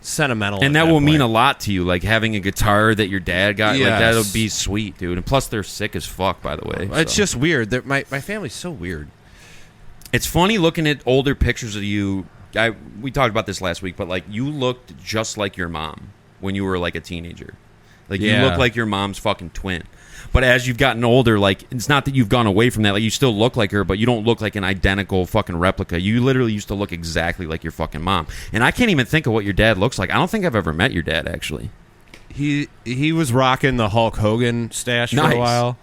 sentimental. And at that will mean a point. lot to you, like having a guitar that your dad got. Like, Yes. that'll be sweet, dude. And plus, they're sick as fuck, by the way. It's so. just weird. My family's so weird. It's funny looking at older pictures of you. We talked about this last week, but like you looked just like your mom when you were like a teenager. Like you Yeah. look like your mom's fucking twin. But as you've gotten older, like it's not that you've gone away from that. Like you still look like her, but you don't look like an identical fucking replica. You literally used to look exactly like your fucking mom. And I can't even think of what your dad looks like. I don't think I've ever met your dad actually. He was rocking the Hulk Hogan stash for Nice. a while.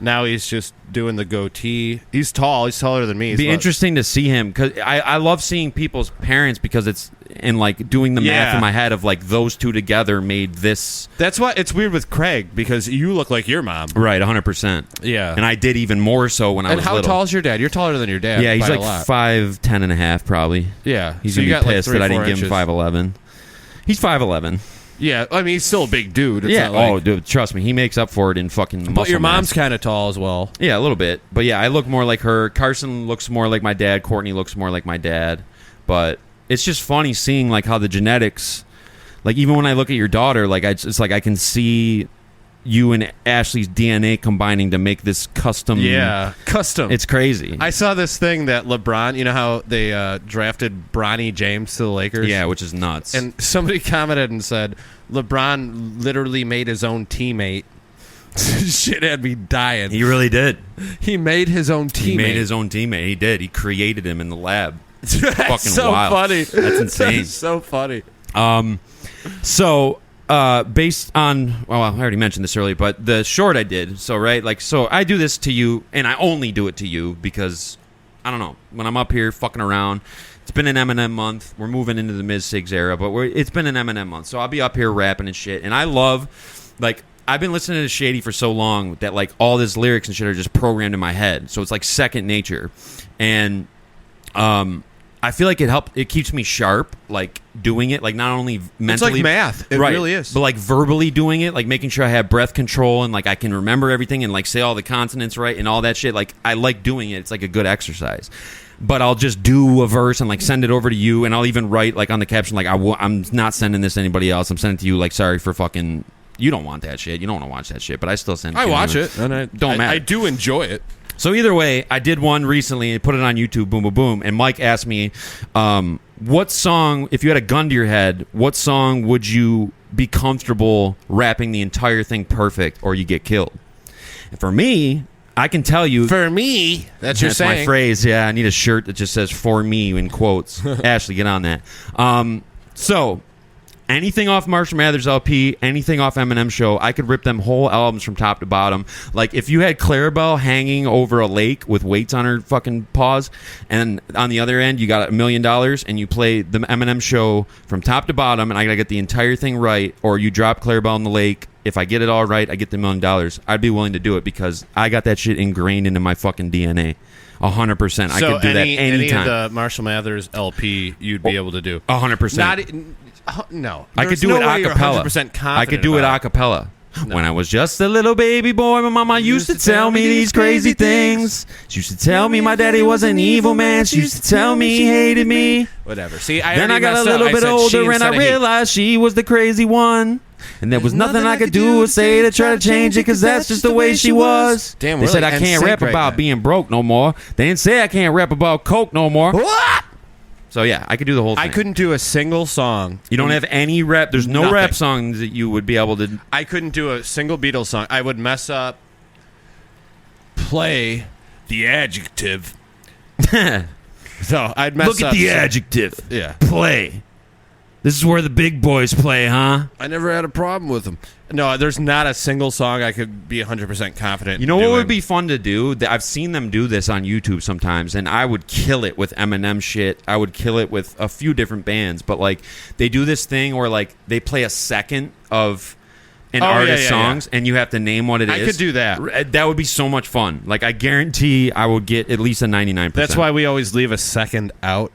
Now he's just doing the goatee. He's tall. He's taller than me. It'd be interesting to see him because I love seeing people's parents because it's and like doing the math Yeah. in my head of like those two together made this That's why it's weird with Craig, because you look like your mom. right 100%. Yeah. And I did even more so when I And was how little. tall is your dad? You're taller than your dad. Yeah, he's by a like lot. 5'10" and a half probably. Yeah. He's So you gonna got be like pissed 3 that I or 4 didn't give him inches. 5'11". He's 5'11". Yeah, I mean he's still a big dude. It's Yeah. not like, Oh, dude, trust me, he makes up for it in fucking muscle but your mom's mass. kind of tall as well. Yeah, a little bit. But yeah, I look more like her. Carson looks more like my dad. Courtney looks more like my dad. But it's just funny seeing like how the genetics, like even when I look at your daughter, like it's like I can see you and Ashley's DNA combining to make this custom. Yeah, custom. It's crazy. I saw this thing that LeBron, you know how they drafted Bronny James to the Lakers? Yeah, which is nuts. And somebody commented and said, LeBron literally made his own teammate. Shit had me dying. he really did. He made his own teammate. He made his own teammate. He did. He created him in the lab. That's fucking so wild. funny. That's insane. That's so funny. So, based on, well, I already mentioned this earlier, but the short I did, so, right, like, so I do this to you, and I only do it to you because, I don't know, when I'm up here fucking around, it's been an Eminem month, we're moving into the Ms. Sigs era, but it's been an Eminem month, so I'll be up here rapping and shit, and I love, like, I've been listening to Shady for so long that, like, all this lyrics and shit are just programmed in my head, so it's like second nature, and, I feel like it keeps me sharp, like doing it, like not only mentally. It's like math. It right, really is. But like verbally doing it, like making sure I have breath control and like I can remember everything and like say all the consonants right and all that shit. Like I like doing it. It's like a good exercise. But I'll just do a verse and like send it over to you, and I'll even write like on the caption like I'm not sending this to anybody else. I'm sending it to you. Like sorry for fucking. You don't want that shit. You don't want to watch that shit. But I still send it. I to watch you. it. And I Don't matter. I do enjoy it. So either way, I did one recently and put it on YouTube, boom, boom, boom. And Mike asked me, what song, if you had a gun to your head, what song would you be comfortable rapping the entire thing perfect or you get killed? And for me, I can tell you. For me, that's your saying. My phrase, yeah. I need a shirt that just says "for me" in quotes. Ashley, get on that. So, anything off Marshall Mathers LP, anything off Eminem Show, I could rip them whole albums from top to bottom. Like, if you had Clarabelle hanging over a lake with weights on her fucking paws, and on the other end, you got $1 million, and you play the Eminem Show from top to bottom, and I gotta get the entire thing right, or you drop Clarabelle in the lake, if I get it all right, I get the $1 million, I'd be willing to do it because I got that shit ingrained into my fucking DNA. 100%. I could do that anytime. Any of the Marshall Mathers LP, you'd be able to do. 100%. No. I could There's do no it way a you're cappella. 100% confident I could do it about a cappella. When I was just a little baby boy, my mama used to tell me these crazy things. She used to tell me my daddy was an evil man. She used to tell me he hated me. Whatever. See, Then I got a little bit older and I realized she was the crazy one. And there was nothing I could do or say to try to change it, because that's just the way she was. Damn, they we're said like I can't NSYNC rap right about now. being broke no more. They didn't say I can't rap about coke no more. What? So yeah, I could do the whole thing. I couldn't do a single song. You don't have any rap. There's no Nothing. rap songs that you would be able to. I couldn't do a single Beatles song. I would mess up. Play the adjective. So I'd mess up. Look at the adjective. Yeah. Play. This is where the big boys play, huh? I never had a problem with them. No, there's not a single song I could be 100% confident. You know doing. what would be fun to do? I've seen them do this on YouTube sometimes, and I would kill it with Eminem shit. I would kill it with a few different bands, but like they do this thing where like they play a second of and artist songs, and you have to name what it is. I could do that. That would be so much fun. Like, I guarantee I will get at least a 99%. That's why we always leave a second out.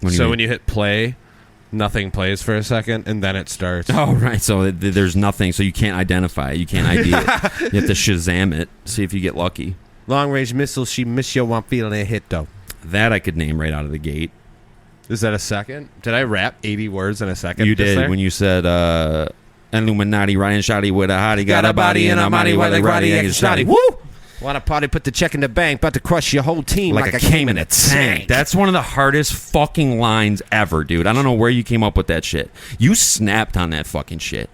So when you hit play, nothing plays for a second, and then it starts. Oh, right. So there's nothing. So you can't identify it. You can't ID it. You have to Shazam it, see if you get lucky. Long-range missile, she miss you, I'm feeling a hit, though. That I could name right out of the gate. Is that a second? Did I rap 80 words in a second? You did when you said Illuminati, Ryan Shotty with a hottie, got a body and a mighty, while like Roddy and Shotty. Woo! Want a party, put the check in the bank, about to crush your whole team like a came in a tank. That's one of the hardest fucking lines ever, dude. I don't know where you came up with that shit. You snapped on that fucking shit.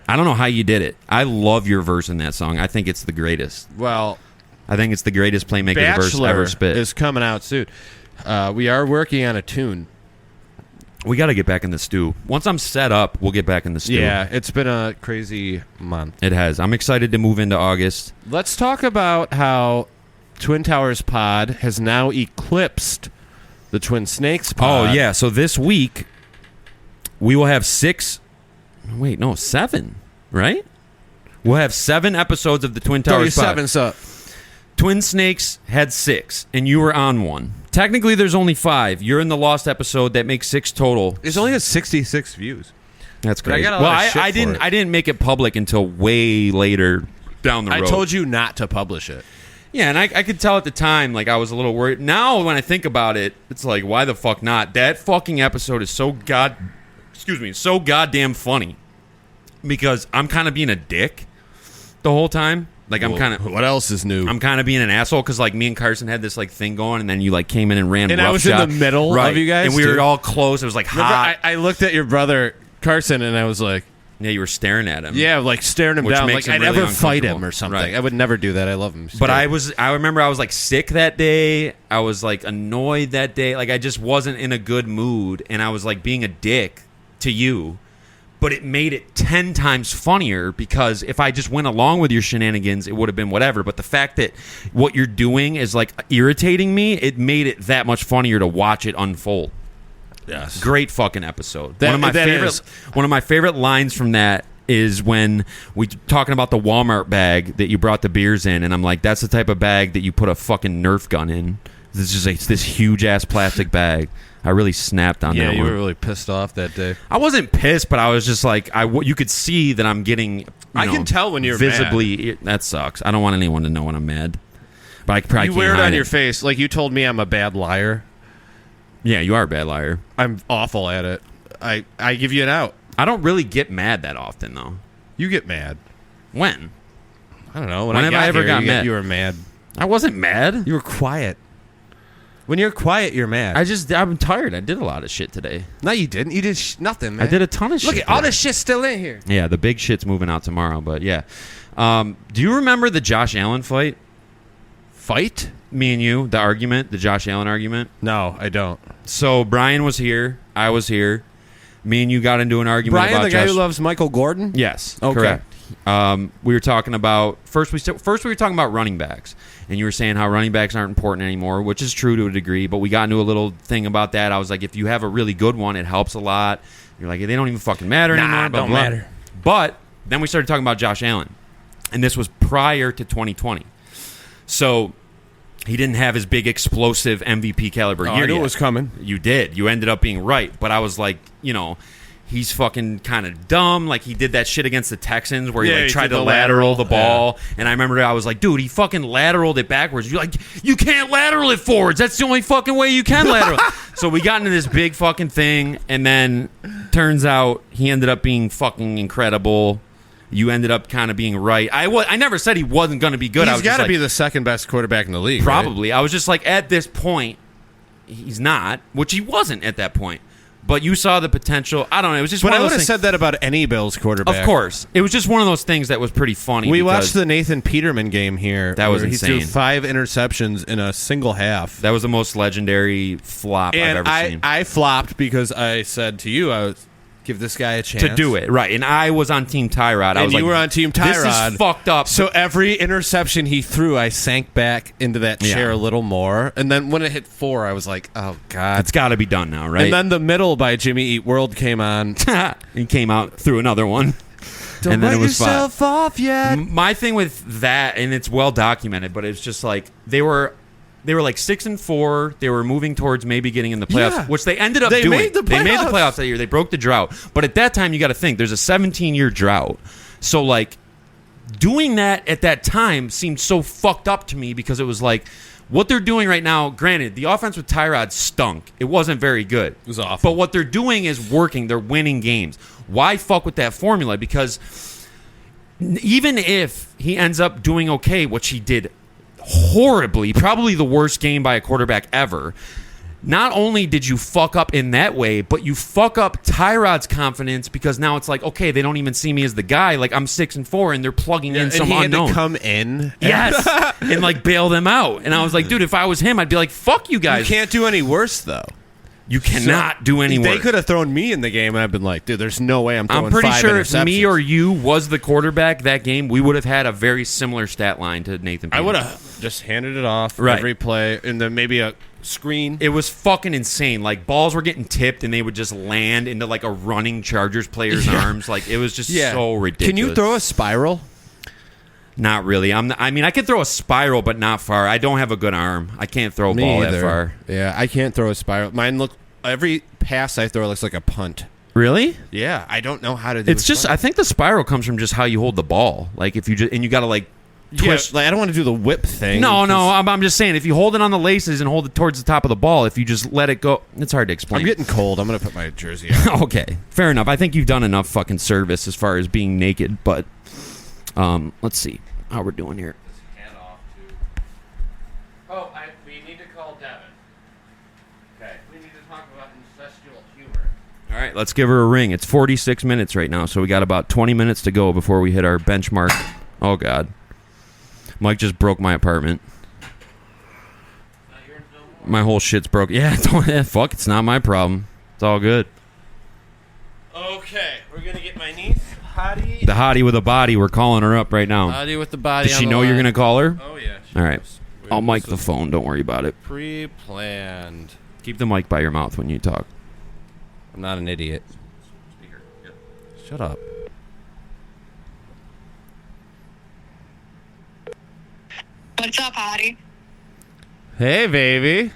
I don't know how you did it. I love your verse in that song. I think it's the greatest. Well, I think it's the greatest Playmaker verse ever spit. Is coming out soon. We are working on a tune. We got to get back in the stew. Once I'm set up, we'll get back in the stew. Yeah, it's been a crazy month. It has. I'm excited to move into August. Let's talk about how Twin Towers Pod has now eclipsed the Twin Snakes Pod. Oh, yeah. So this week, we will have 7, right? We'll have 7 episodes of the Twin Towers Pod. 7's up. Twin Snakes had 6, and you were on one. Technically, there's only 5. You're in the lost episode. That makes 6 total. It's only has 66 views. That's crazy. I didn't make it public until way later down the road. I told you not to publish it. Yeah, and I could tell at the time, like, I was a little worried. Now, when I think about it, it's like, why the fuck not? That fucking episode is so goddamn funny. Because I'm kind of being a dick the whole time. Like, I'm kind of... What else is new? I'm kind of being an asshole because, like, me and Carson had this, like, thing going, and then you, like, came in and ran and rough I was shot. in the middle of you guys, and we were all close. It was, like, hot. I looked at your brother, Carson, and I was like... Yeah, you were staring at him. Yeah, like, staring him down. Like, I'd really never fight him or something. Right. I would never do that. I love him. But I remember I was, like, sick that day. I was, like, annoyed that day. Like, I just wasn't in a good mood, and I was, like, being a dick to you. But it made it 10 times funnier because if I just went along with your shenanigans, it would have been whatever. But the fact that what you're doing is, like, irritating me, it made it that much funnier to watch it unfold. Yes. Great fucking episode. One of my favorite lines from that is when we talking about the Walmart bag that you brought the beers in, and I'm like, that's the type of bag that you put a fucking Nerf gun in. It's this huge ass plastic bag. I really snapped on that one. Yeah, you were really pissed off that day. I wasn't pissed, but I was just like, you could see that I'm getting. I can tell when you're visibly. mad. That sucks. I don't want anyone to know when I'm mad. But I probably you can't wear it hide on your face. Like you told me I'm a bad liar. Yeah, you are a bad liar. I'm awful at it. I give you an out. I don't really get mad that often, though. You get mad. When? I don't know. When have I ever got mad? You were mad. I wasn't mad. You were quiet. When you're quiet, you're mad. I'm tired. I did a lot of shit today. No, you didn't. You did nothing, man. I did a ton of shit. Look at all this shit's still in here. Yeah, the big shit's moving out tomorrow, but yeah. Do you remember the Josh Allen fight? Fight? Me and you, the argument, the Josh Allen argument? No, I don't. So Brian was here. I was here. Me and you got into an argument Brian, about the guy who loves Michael Gordon? Yes, okay. Correct. We were talking about first we were talking about running backs, and you were saying how running backs aren't important anymore, which is true to a degree. But we got into a little thing about that. I was like, if you have a really good one, it helps a lot. You're like, they don't even fucking matter anymore. Don't matter. But then we started talking about Josh Allen, and this was prior to 2020, so he didn't have his big explosive MVP caliber year. I knew yet. it was coming. You did. You ended up being right, but I was like, he's fucking kind of dumb. Like, he did that shit against the Texans where he tried to lateral the ball. Yeah. And I remember I was like, dude, he fucking lateraled it backwards. You're like, you can't lateral it forwards. That's the only fucking way you can lateral. So we got into this big fucking thing. And then turns out he ended up being fucking incredible. You ended up kind of being right. I never said he wasn't going to be good. He's got to be the second best quarterback in the league. Probably. Right? I was just like, at this point, he's not, which he wasn't at that point. But you saw the potential. I don't know. It was just one of those things. But I would have said that about any Bills quarterback. Of course. It was just one of those things that was pretty funny. We watched the Nathan Peterman game here. That was insane. He threw 5 interceptions in a single half. That was the most legendary flop I've ever seen. I flopped because I said to you, I was give this guy a chance to do it. Right. And I was on Team Tyrod. And you were on Team Tyrod. This is fucked up. So every interception he threw, I sank back into that chair a little more. And then when it hit 4, I was like, oh, God. It's got to be done now, right? And then The Middle by Jimmy Eat World came on. He came out through another one. Don't and then write it was fine. yourself off yet. My thing with that, and it's well documented, but it's just like they were like 6-4. They were moving towards maybe getting in the playoffs, Yeah. which they ended up They doing. made the They made the playoffs. playoffs that year. They broke the drought. But at that time, you got to think there's a 17-year drought. So like doing that at that time seemed so fucked up to me because it was like what they're doing right now. Granted, the offense with Tyrod stunk. It wasn't very good. It was awful. But what they're doing is working. They're winning games. Why fuck with that formula? Because even if he ends up doing okay, which he did horribly, probably the worst game by a quarterback ever, not only did you fuck up in that way, but you fuck up Tyrod's confidence because now it's like, okay, they don't even see me as the guy. Like, I'm 6-4, and they're plugging in some and he unknown. had to come in. Yes, and like bail them out. And I was like, dude, if I was him, I'd be like, fuck you You guys. can't do any worse, though. You cannot do any worse. They could have thrown me in the game, and I've been like, dude, there's no way I'm throwing I'm pretty 5 sure if me interceptions. or you was the quarterback that game, we would have had a very similar stat line to Nathan I Peterman. would have just handed it off Right. every play, and then maybe a screen. It was fucking insane. Like, balls were getting tipped, and they would just land into, like, a running Chargers player's arms. Like, it was just so ridiculous. Can you throw a spiral? Not really. I mean, I could throw a spiral, but not far. I don't have a good arm. I can't throw a ball that far. Yeah, I can't throw a spiral. Mine look. Every pass I throw looks like a punt. Really? Yeah, I don't know how to do It's a just, spiral. I think the spiral comes from just how you hold the ball. Like, if you just, and you got to, like, twist. Yeah, like, I don't want to do the whip thing. No, because I'm just saying, if you hold it on the laces and hold it towards the top of the ball, if you just let it go, it's hard to explain. I'm getting cold. I'm going to put my jersey on. Okay, fair enough. I think you've done enough fucking service as far as being naked, but let's see how we're doing here. Oh, we need to call Devin. Okay. We need to talk about incestual humor. All right, let's give her a ring. It's 46 minutes right now, so we got about 20 minutes to go before we hit our benchmark. Oh, God. Mike just broke my apartment. My whole shit's broke. Yeah, fuck, it's not my problem. It's all good. Okay, we're going to get my niece, Hottie. The hottie with a body, we're calling her up right now. Hottie with the body. Does she know you're going to call her? Oh, yeah. All right. knows. I'll mic This the is phone. Don't worry about it. Pre-planned. Keep the mic by your mouth when you talk. I'm not an idiot. Shut up. What's up, Hottie? Hey, baby.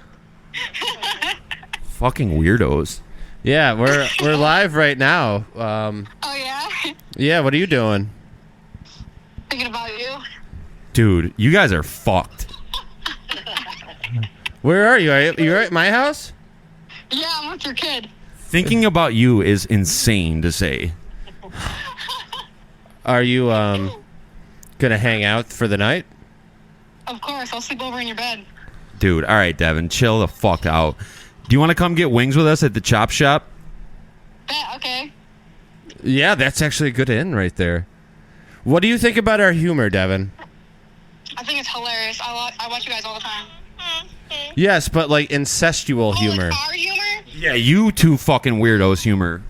Fucking weirdos. Yeah, we're live right now. Oh, yeah? Yeah, what are you doing? Thinking about you. Dude, you guys are fucked. Where are you? Are you at my house? Yeah, I'm with your kid. Thinking about you is insane to say. Are you gonna hang out for the night? Of course, I'll sleep over in your bed. Dude, all right, Devin, chill the fuck out. Do you want to come get wings with us at the chop shop? Bet, okay. Yeah, that's actually a good in right there. What do you think about our humor, Devin? I think it's hilarious. I watch you guys all the time. Yes, but like incestual humor. Oh, our humor? Yeah, you two fucking weirdos humor.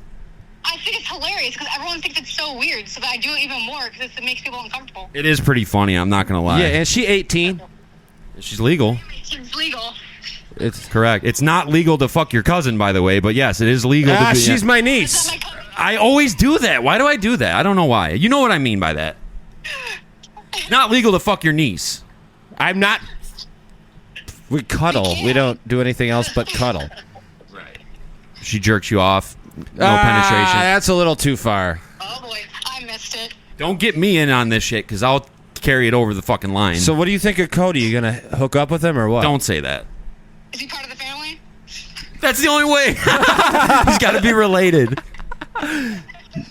I think it's hilarious because everyone thinks it's so weird, so that I do it even more because it makes people uncomfortable. It is pretty funny, I'm not going to lie. Yeah, and she 18. She's legal. It's legal. It's Correct. It's not legal to fuck your cousin, by the way, but yes, it is legal to do. she's my It's niece. not my cousin. I always do that. Why do I do that? I don't know why. You know what I mean by that. Not legal to fuck your niece. I'm not. We cuddle. We don't do anything else but cuddle. Right. She jerks you off. No Ah, penetration. That's a little too far. Oh, boy. I missed it. Don't get me in on this shit, because I'll carry it over the fucking line. So what do you think of Cody? You gonna hook up with him or what? Don't say that. Is he part of the family? That's the only way. He's got to be related.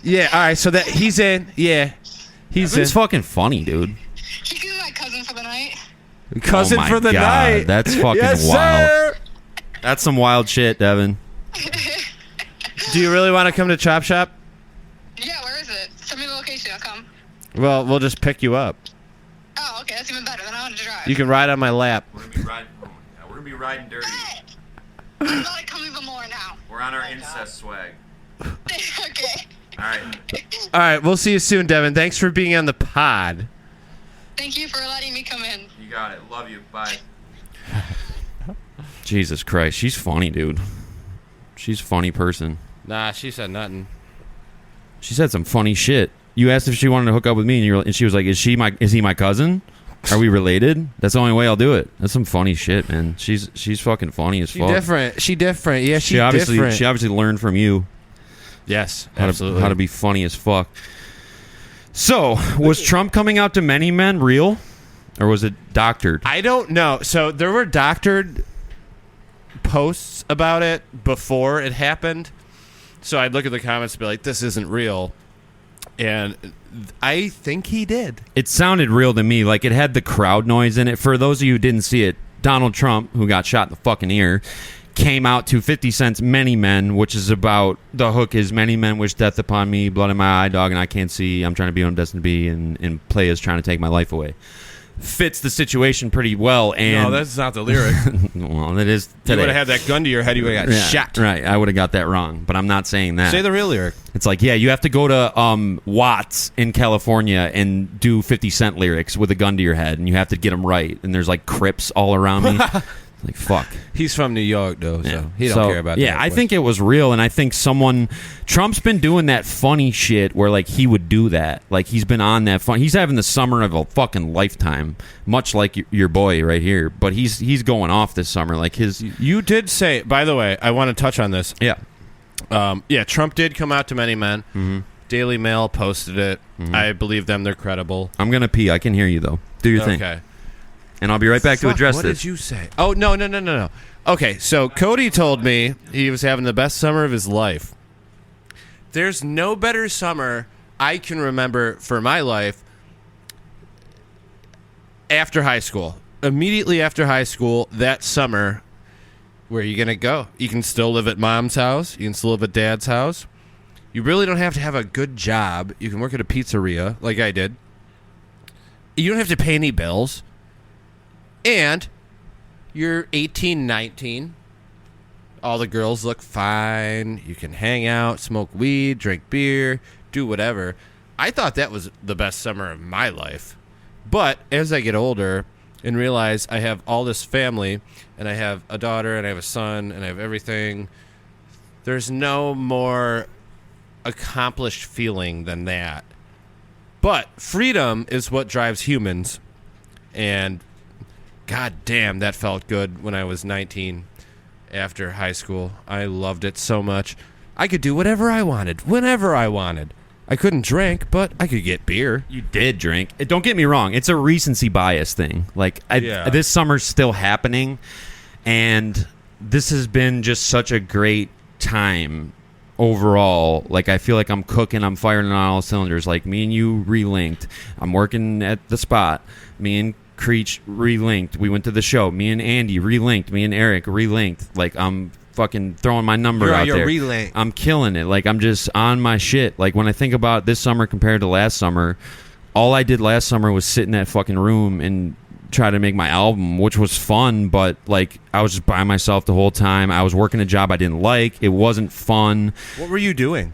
Yeah. All right. So that he's in. Yeah. He's It's in. fucking funny, dude. He could be my cousin for the night. Cousin Oh my for the God, night. that's fucking yes, wild. Sir. That's some wild shit, Devin. Do you really want to come to Chop Shop? Yeah, where is it? Send me the location. I'll come. Well, we'll just pick you up. Oh, okay. That's even better. Then I want to drive. You can ride on my lap. We're gonna be riding dirty. I'm about to come even more now. We're on our incest swag. Okay. All right. All right. We'll see you soon, Devin. Thanks for being on the pod. Thank you for letting me come in. You got it. Love you. Bye. Jesus Christ, she's funny, dude. She's a funny person. Nah, she said nothing. She said some funny shit. You asked if she wanted to hook up with me, and she was like, "Is he my cousin? Are we related? That's the only way I'll do it." That's some funny shit, man. She's fucking funny as fuck. She different. Yeah, she obviously learned from you. Yes, absolutely. How to be funny as fuck. So, was Trump coming out to many men real, or was it doctored? I don't know. So there were doctored posts about it before it happened. So I'd look at the comments and be like, "This isn't real," and I think he did. It sounded real to me. Like, it had the crowd noise in it. For those of you who didn't see it, Donald Trump, who got shot in the fucking ear, came out to 50 Cent's Many Men, which is about, the hook is, "Many men wish death upon me, blood in my eye, dog, and I can't see. I'm trying to be what I'm destined to be, and play is trying to take my life away." Fits the situation pretty well. And no, that's not the lyric. Well, it is today. You would have had that gun to your head, you would have got shot. Right, I would have got that wrong, but I'm not saying that. Say the real lyric. It's like, yeah, you have to go to Watts in California and do 50 Cent lyrics with a gun to your head, and you have to get them right. And there's like Crips all around me. Like, fuck. He's from New York, though, so he don't care about that. Yeah, I think it was real, and I think Trump's been doing that funny shit where, like, he would do that. Like, he's been on that fun. He's having the summer of a fucking lifetime, much like your boy right here. But he's going off this summer. Like, his... You did say, by the way, I want to touch on this. Yeah. Trump did come out to many men. Mm-hmm. Daily Mail posted it. Mm-hmm. I believe them. They're credible. I'm going to pee. I can hear you, though. Do your thing. Okay. And I'll be right back to address this. What did you say? Oh, no. Okay, so Cody told me he was having the best summer of his life. There's no better summer I can remember for my life after high school. Immediately after high school, that summer, where are you going to go? You can still live at mom's house. You can still live at dad's house. You really don't have to have a good job. You can work at a pizzeria like I did. You don't have to pay any bills. And you're 18, 19. All the girls look fine. You can hang out, smoke weed, drink beer, do whatever. I thought that was the best summer of my life. But as I get older and realize I have all this family, and I have a daughter, and I have a son, and I have everything, there's no more accomplished feeling than that. But freedom is what drives humans. And God damn, that felt good when I was 19 after high school. I loved it so much. I could do whatever I wanted, whenever I wanted. I couldn't drink, but I could get beer. You did drink. Don't get me wrong. It's a recency bias thing. Like, this summer's still happening, and this has been just such a great time overall. Like, I feel like I'm cooking. I'm firing on all cylinders. Like, me and you relinked. I'm working at the spot. Me and Creech relinked. We went to the show. Me and Andy relinked. Me and Eric relinked. Like, I'm fucking throwing my number out there. Relink. I'm killing it. Like, I'm just on my shit. Like, when I think about this summer compared to last summer, all I did last summer was sit in that fucking room and try to make my album, which was fun, but like, I was just by myself the whole time. I was working a job I didn't like. It wasn't fun. What were you doing?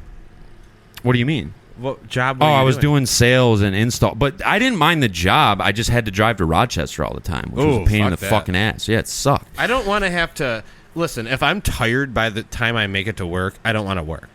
What do you mean? What job were you I was doing sales and install, but I didn't mind the job. I just had to drive to Rochester all the time, which was a pain in the fucking ass. Yeah, it sucked. I don't want to have to... Listen, if I'm tired by the time I make it to work, I don't want to work.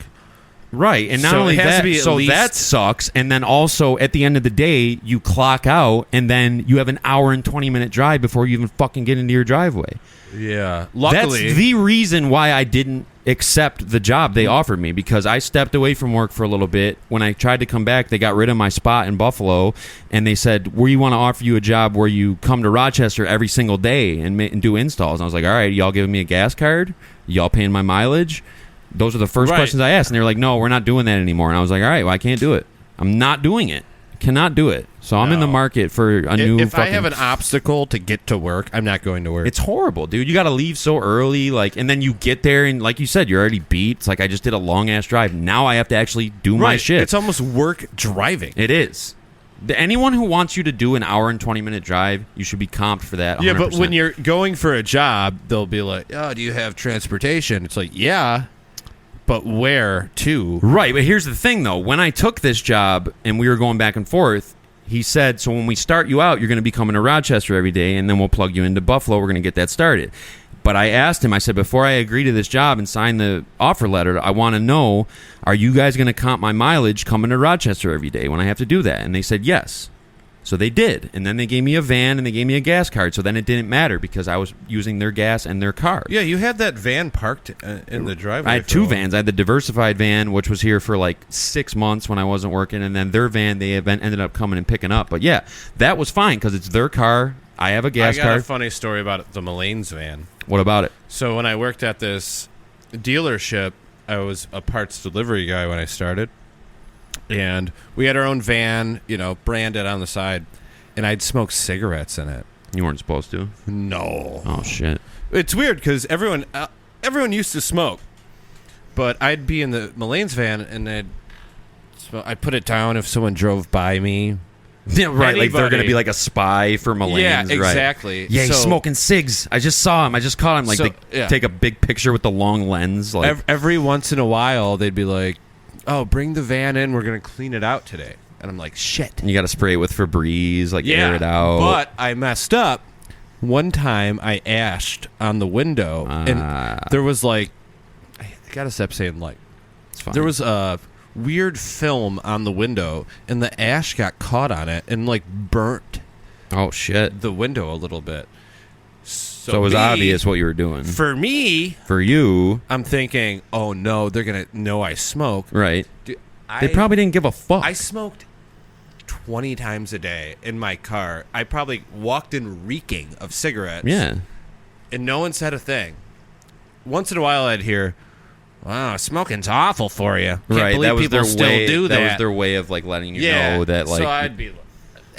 Right, and not only that, so that sucks, and then also, at the end of the day, you clock out, and then you have an hour and 20-minute drive before you even fucking get into your driveway. Yeah. Luckily... That's the reason why I didn't accept the job they offered me, because I stepped away from work for a little bit. When I tried to come back, they got rid of my spot in Buffalo, and they said, we want to offer you a job where you come to Rochester every single day and do installs. And I was like, all right, y'all giving me a gas card? Y'all paying my mileage? Those are the first questions I asked, and they were like, no, we're not doing that anymore. And I was like, all right, well, I can't do it. I'm not doing it. Cannot do it. So I'm in the market for a new... If I have an obstacle to get to work, I'm not going to work. It's horrible, dude. You got to leave so early, like, and then you get there, and like you said, you're already beat. It's like, I just did a long-ass drive. Now I have to actually do my shit. It's almost work driving. It is. Anyone who wants you to do an hour and 20-minute drive, you should be comped for that 100%. Yeah, but when you're going for a job, they'll be like, oh, do you have transportation? It's like, yeah, but where to? Right, but here's the thing, though. When I took this job and we were going back and forth, he said, so when we start you out, you're going to be coming to Rochester every day, and then we'll plug you into Buffalo. We're going to get that started. But I asked him, I said, before I agree to this job and sign the offer letter, I want to know, are you guys going to comp my mileage coming to Rochester every day when I have to do that? And they said yes. So they did. And then they gave me a van and they gave me a gas card. So then it didn't matter because I was using their gas and their car. Yeah, you had that van parked in the driveway. I had two vans. I had the diversified van, which was here for like 6 months when I wasn't working. And then their van, they ended up coming and picking up. But yeah, that was fine because it's their car. I have a gas card. I got a funny story about the Mullane's van. What about it? So when I worked at this dealership, I was a parts delivery guy when I started. And we had our own van, branded on the side. And I'd smoke cigarettes in it. You weren't supposed to? No. Oh, shit. It's weird because everyone used to smoke. But I'd be in the Mullane's van, and I'd put it down if someone drove by me. Yeah, right. Anybody. Like they're going to be like a spy for Mullane's. Yeah, exactly. Right. Yeah, he's smoking cigs. I just saw him. I just caught him. Like take a big picture with the long lens. Like every once in a while, they'd be like, "Oh, bring the van in. We're going to clean it out today." And I'm like, "Shit!" And you got to spray it with Febreze, air it out. But I messed up. One time, I ashed on the window, and there was I gotta stop saying like. It's fine. There was a weird film on the window, and the ash got caught on it and burnt. Oh shit! The window a little bit. So it was obvious what you were doing. For me, for you, I'm thinking, oh no, they're gonna know I smoke. Right? Dude, they probably didn't give a fuck. I smoked 20 times a day in my car. I probably walked in reeking of cigarettes. Yeah. And no one said a thing. Once in a while, I'd hear, "Wow, smoking's awful for you." Can't believe that was people their still way. do that. That was their way of letting you know that So I'd be like,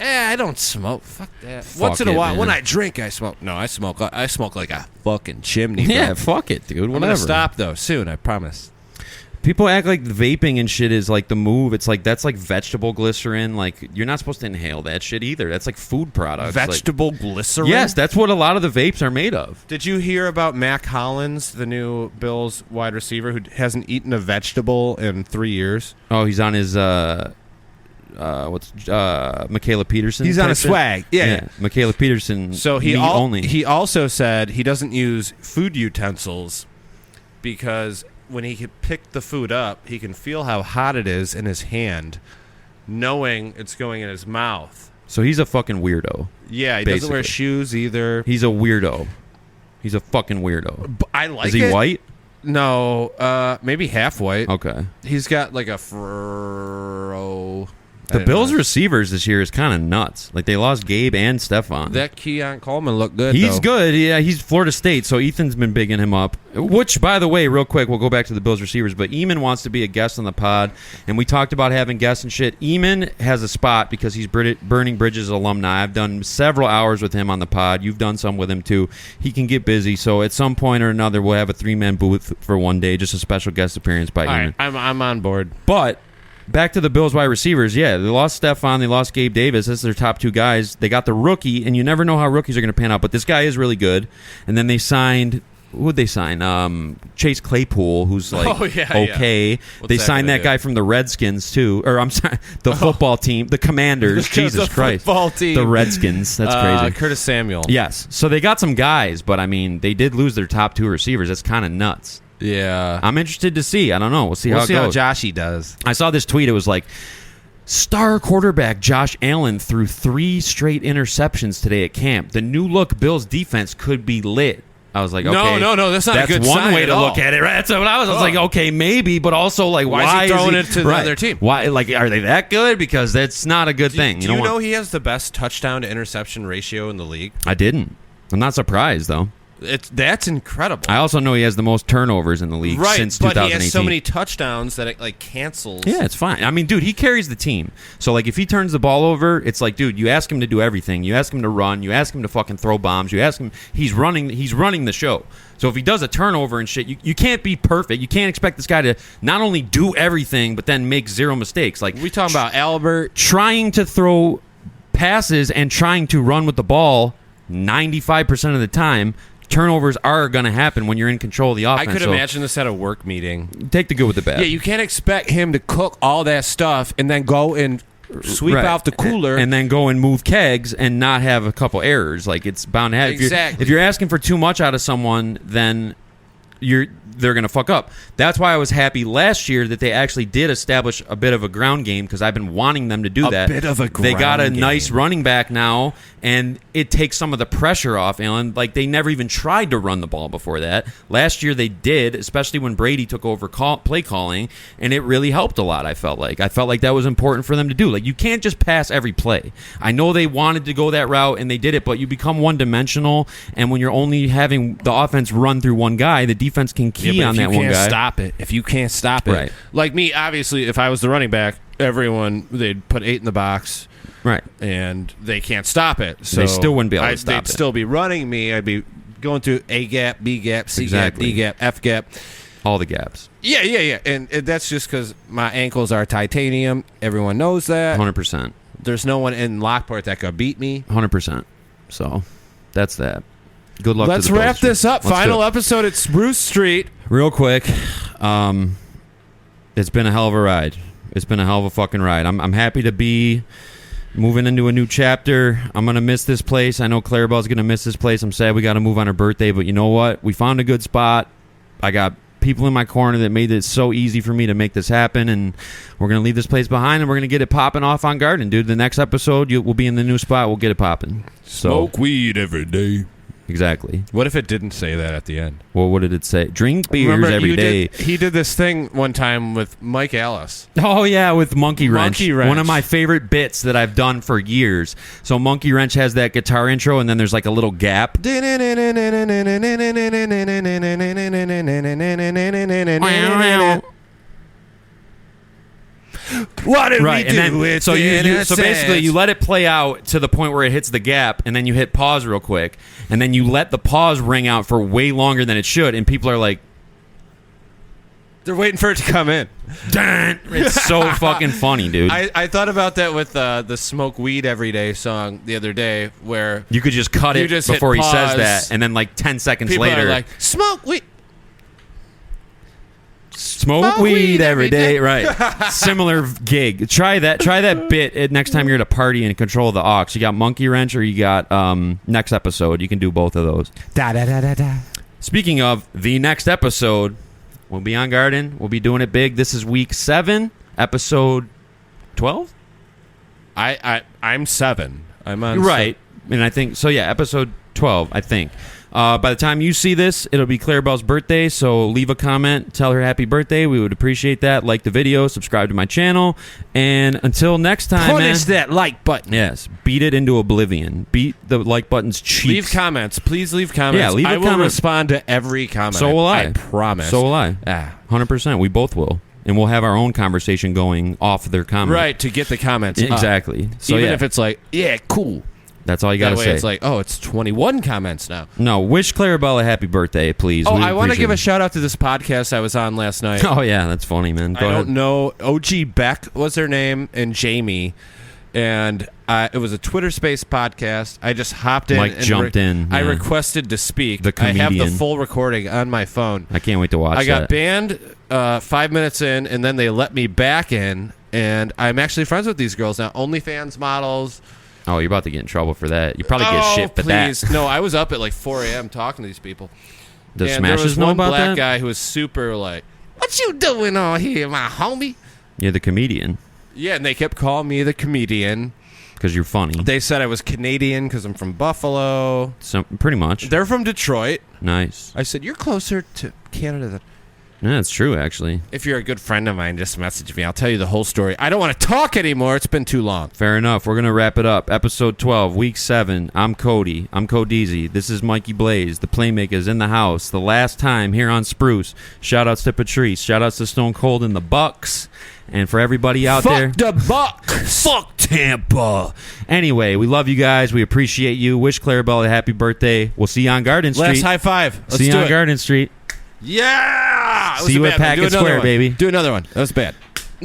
I don't smoke. Fuck that. Fuck Once in a while, man. when I drink, I smoke. No, I smoke like a fucking chimney. Yeah, bro. fuck it, dude. Whatever. I'm gonna stop though soon. I promise. People act like vaping and shit is the move. It's that's vegetable glycerin. You're not supposed to inhale that shit either. That's food products. Vegetable glycerin? Yes, that's what a lot of the vapes are made of. Did you hear about Mac Hollins, the new Bills wide receiver who hasn't eaten a vegetable in 3 years? Oh, he's on his Michaela Peterson. He's on a swag. Yeah. Michaela Peterson. So he also said he doesn't use food utensils because when he can pick the food up, he can feel how hot it is in his hand, knowing it's going in his mouth. So he's a fucking weirdo. Yeah, he doesn't wear shoes either. He's a weirdo. He's a fucking weirdo. I like it. Is he white? No, maybe half white. Okay. He's got a furrow. The Bills' receivers this year is kind of nuts. They lost Gabe and Stephon. That Keon Coleman looked good, He's good. Yeah, he's Florida State, so Ethan's been bigging him up. Which, by the way, real quick, we'll go back to the Bills' receivers, but Eamon wants to be a guest on the pod, and we talked about having guests and shit. Eamon has a spot because he's Burning Bridges alumni. I've done several hours with him on the pod. You've done some with him, too. He can get busy, so at some point or another, we'll have a 3-man booth for one day, just a special guest appearance by Eamon. All right, I'm on board. But back to the Bills wide receivers. Yeah, they lost Stephon. They lost Gabe Davis. That's their top two guys. They got the rookie, and you never know how rookies are going to pan out. But this guy is really good. And then they signed... Who would they sign? Chase Claypool, who's okay. Yeah. They signed that guy from the Redskins, too. Or, I'm sorry, the football team. The Commanders. Jesus Christ. Football team. The Redskins. That's crazy. Curtis Samuel. Yes. So they got some guys, but, they did lose their top two receivers. That's kind of nuts. Yeah. I'm interested to see. I don't know. We'll see how it goes. How Joshy does. I saw this tweet. It was star quarterback Josh Allen threw 3 straight interceptions today at camp. The new look Bills defense could be lit. I was like, okay. No, that's not a good one sign way at to all. look at it, right? That's what I was like, okay, maybe, but also why is he throwing it to the other team? Why are they that good? Because that's not a good thing. Do you know he has the best touchdown to interception ratio in the league? I didn't. I'm not surprised though. That's incredible. I also know he has the most turnovers in the league since 2018. But he has so many touchdowns that it cancels. Yeah, it's fine. Dude, he carries the team. So if he turns the ball over, it's dude, you ask him to do everything. You ask him to run. You ask him to fucking throw bombs. You ask him. He's running the show. So if he does a turnover and shit, you can't be perfect. You can't expect this guy to not only do everything but then make 0 mistakes. We talking about Albert trying to throw passes and trying to run with the ball 95% of the time. Turnovers are going to happen when you're in control of the offense. I could imagine this at a work meeting. Take the good with the bad. Yeah, you can't expect him to cook all that stuff and then go and sweep out the cooler, and then go and move kegs and not have a couple errors. Like, it's bound to have. Exactly. If you're asking for too much out of someone, then they're going to fuck up. That's why I was happy last year that they actually did establish a bit of a ground game, because I've been wanting them to do that. A bit of a ground They got a game. nice running back now, and it takes some of the pressure off, Alan. Like, they never even tried to run the ball before that. Last year they did, especially when Brady took over play calling, and it really helped a lot, I felt like. That was important for them to do. Like, you can't just pass every play. I know they wanted to go that route, and they did it, but you become one-dimensional, and when you're only having the offense run through one guy, the defense can key on that one guy. If you can't stop it, Right. Like me, obviously, if I was the running back, they'd put 8 in the box, Right. and they can't stop it. So They still wouldn't be able to stop they'd it. still be running me. I'd be going through A gap, B gap, C Exactly. gap, D gap, F gap. All the gaps. Yeah. And that's just because my ankles are titanium. Everyone knows that. 100%. There's no one in Lockport that could beat me. 100%. So, that's that. Good luck Let's to the wrap Bills. this up. Let's do Final it. episode at Spruce Street. Real quick, it's been a hell of a ride. It's been a hell of a fucking ride. I'm happy to be moving into a new chapter. I'm going to miss this place. I know Clarabelle's going to miss this place. I'm sad we got to move on her birthday, but you know what? We found a good spot. I got people in my corner that made it so easy for me to make this happen, and we're going to leave this place behind, and we're going to get it popping off on Garden, dude. The next episode, we'll be in the new spot. We'll get it popping. So, Smoke weed every day. exactly. What if it didn't say that at the end? Well, what did it say? Drink beers Remember, every day. he did this thing one time with Mike Alice. Oh, yeah, with Monkey Wrench. Monkey Wrench. One of my favorite bits that I've done for years. So Monkey Wrench has that guitar intro, and then there's like a little gap. What did Right, we do? and then with so innocence? so basically you let it play out to the point where it hits the gap, and then you hit pause real quick, and then you let the pause ring out for way longer than it should, and people are like, they're waiting for it to come in. "Dun." It's so fucking funny, dude. I thought about that with the Smoke Weed Every Day song the other day, where You could just cut You it just hit before he says pause. that, and then like 10 seconds people later, are like, smoke weed. smoke weed every day. Right. Similar gig. Try that bit next time you're at a party and control the aux. You got Monkey Wrench, or you got next episode. You can do both of those. Da da da da da. Speaking of the next episode, we'll be on Garden. We'll be doing it big. This is week 7, episode 12. I'm 7. I'm on Right. And I think so. Yeah, episode 12. I think. By the time you see this, it'll be Clarabelle's birthday, so leave a comment, tell her happy birthday. We would appreciate that. Like the video, subscribe to my channel, and until next time, Punish man, that like button. yes, beat it into oblivion. Beat the like button's cheeks. Leave comments. Please leave comments. Yeah, leave a I will comment. respond to every comment. So will I. I promise. So will I. 100%. We both will, and we'll have our own conversation going off their comment. Right, to get the comments up. Exactly. So Even yeah, if it's like, yeah, cool. that's all you That gotta way say. it's like, oh, it's 21 comments now. No, wish Clarabelle a happy birthday, please. Oh, We I want to appreciate give a it. shout out to this podcast I was on last night. Oh yeah, that's funny, man. Go I ahead. don't know. OG Beck was her name, and Jamie. And it was a Twitter Space podcast. I just hopped in. Mike and jumped in, I yeah. requested to speak. The I have the comedian. full recording on my phone. I can't wait to watch I got that. banned 5 minutes in, and then they let me back in. And I'm actually friends with these girls now. OnlyFans models. Oh, you're about to get in trouble for that. You probably get shit for please. that. No, I was up at like 4 a.m. talking to these people. Does And there was Smashes know one about black that? guy who was super like, "What you doing on here, my homie?" You're the comedian Yeah, and they kept calling me the comedian. because you're funny. They said I was Canadian because I'm from Buffalo. So pretty much. They're from Detroit. Nice. I said, "You're closer to Canada than..." Yeah, that's true. Actually, If you're a good friend of mine, just message me. I'll tell you the whole story. I don't want to talk anymore. It's been too long. fair enough. We're gonna wrap it up. Episode 12, week 7. I'm Cody. I'm Codeezy. This is Mikey Blaze. The Playmakers in the house. The last time here on Spruce. Shout outs to Patrice. Shout outs to Stone Cold and the Bucks. And for everybody out there, Fuck the Bucks. fuck Tampa. Anyway, we love you guys. We appreciate you. Wish Clarabelle a happy birthday. We'll see you on Garden Street. Last high five. Let's see you do on it. Garden Street. Yeah. It was See a you bad at one. Do Packet another Square, one. baby. Do another one. That was bad.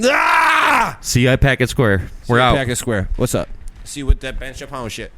Ah! See you at Packet Square. We're out. Packet Square. What's up? See you with that Ben Chappelle shit.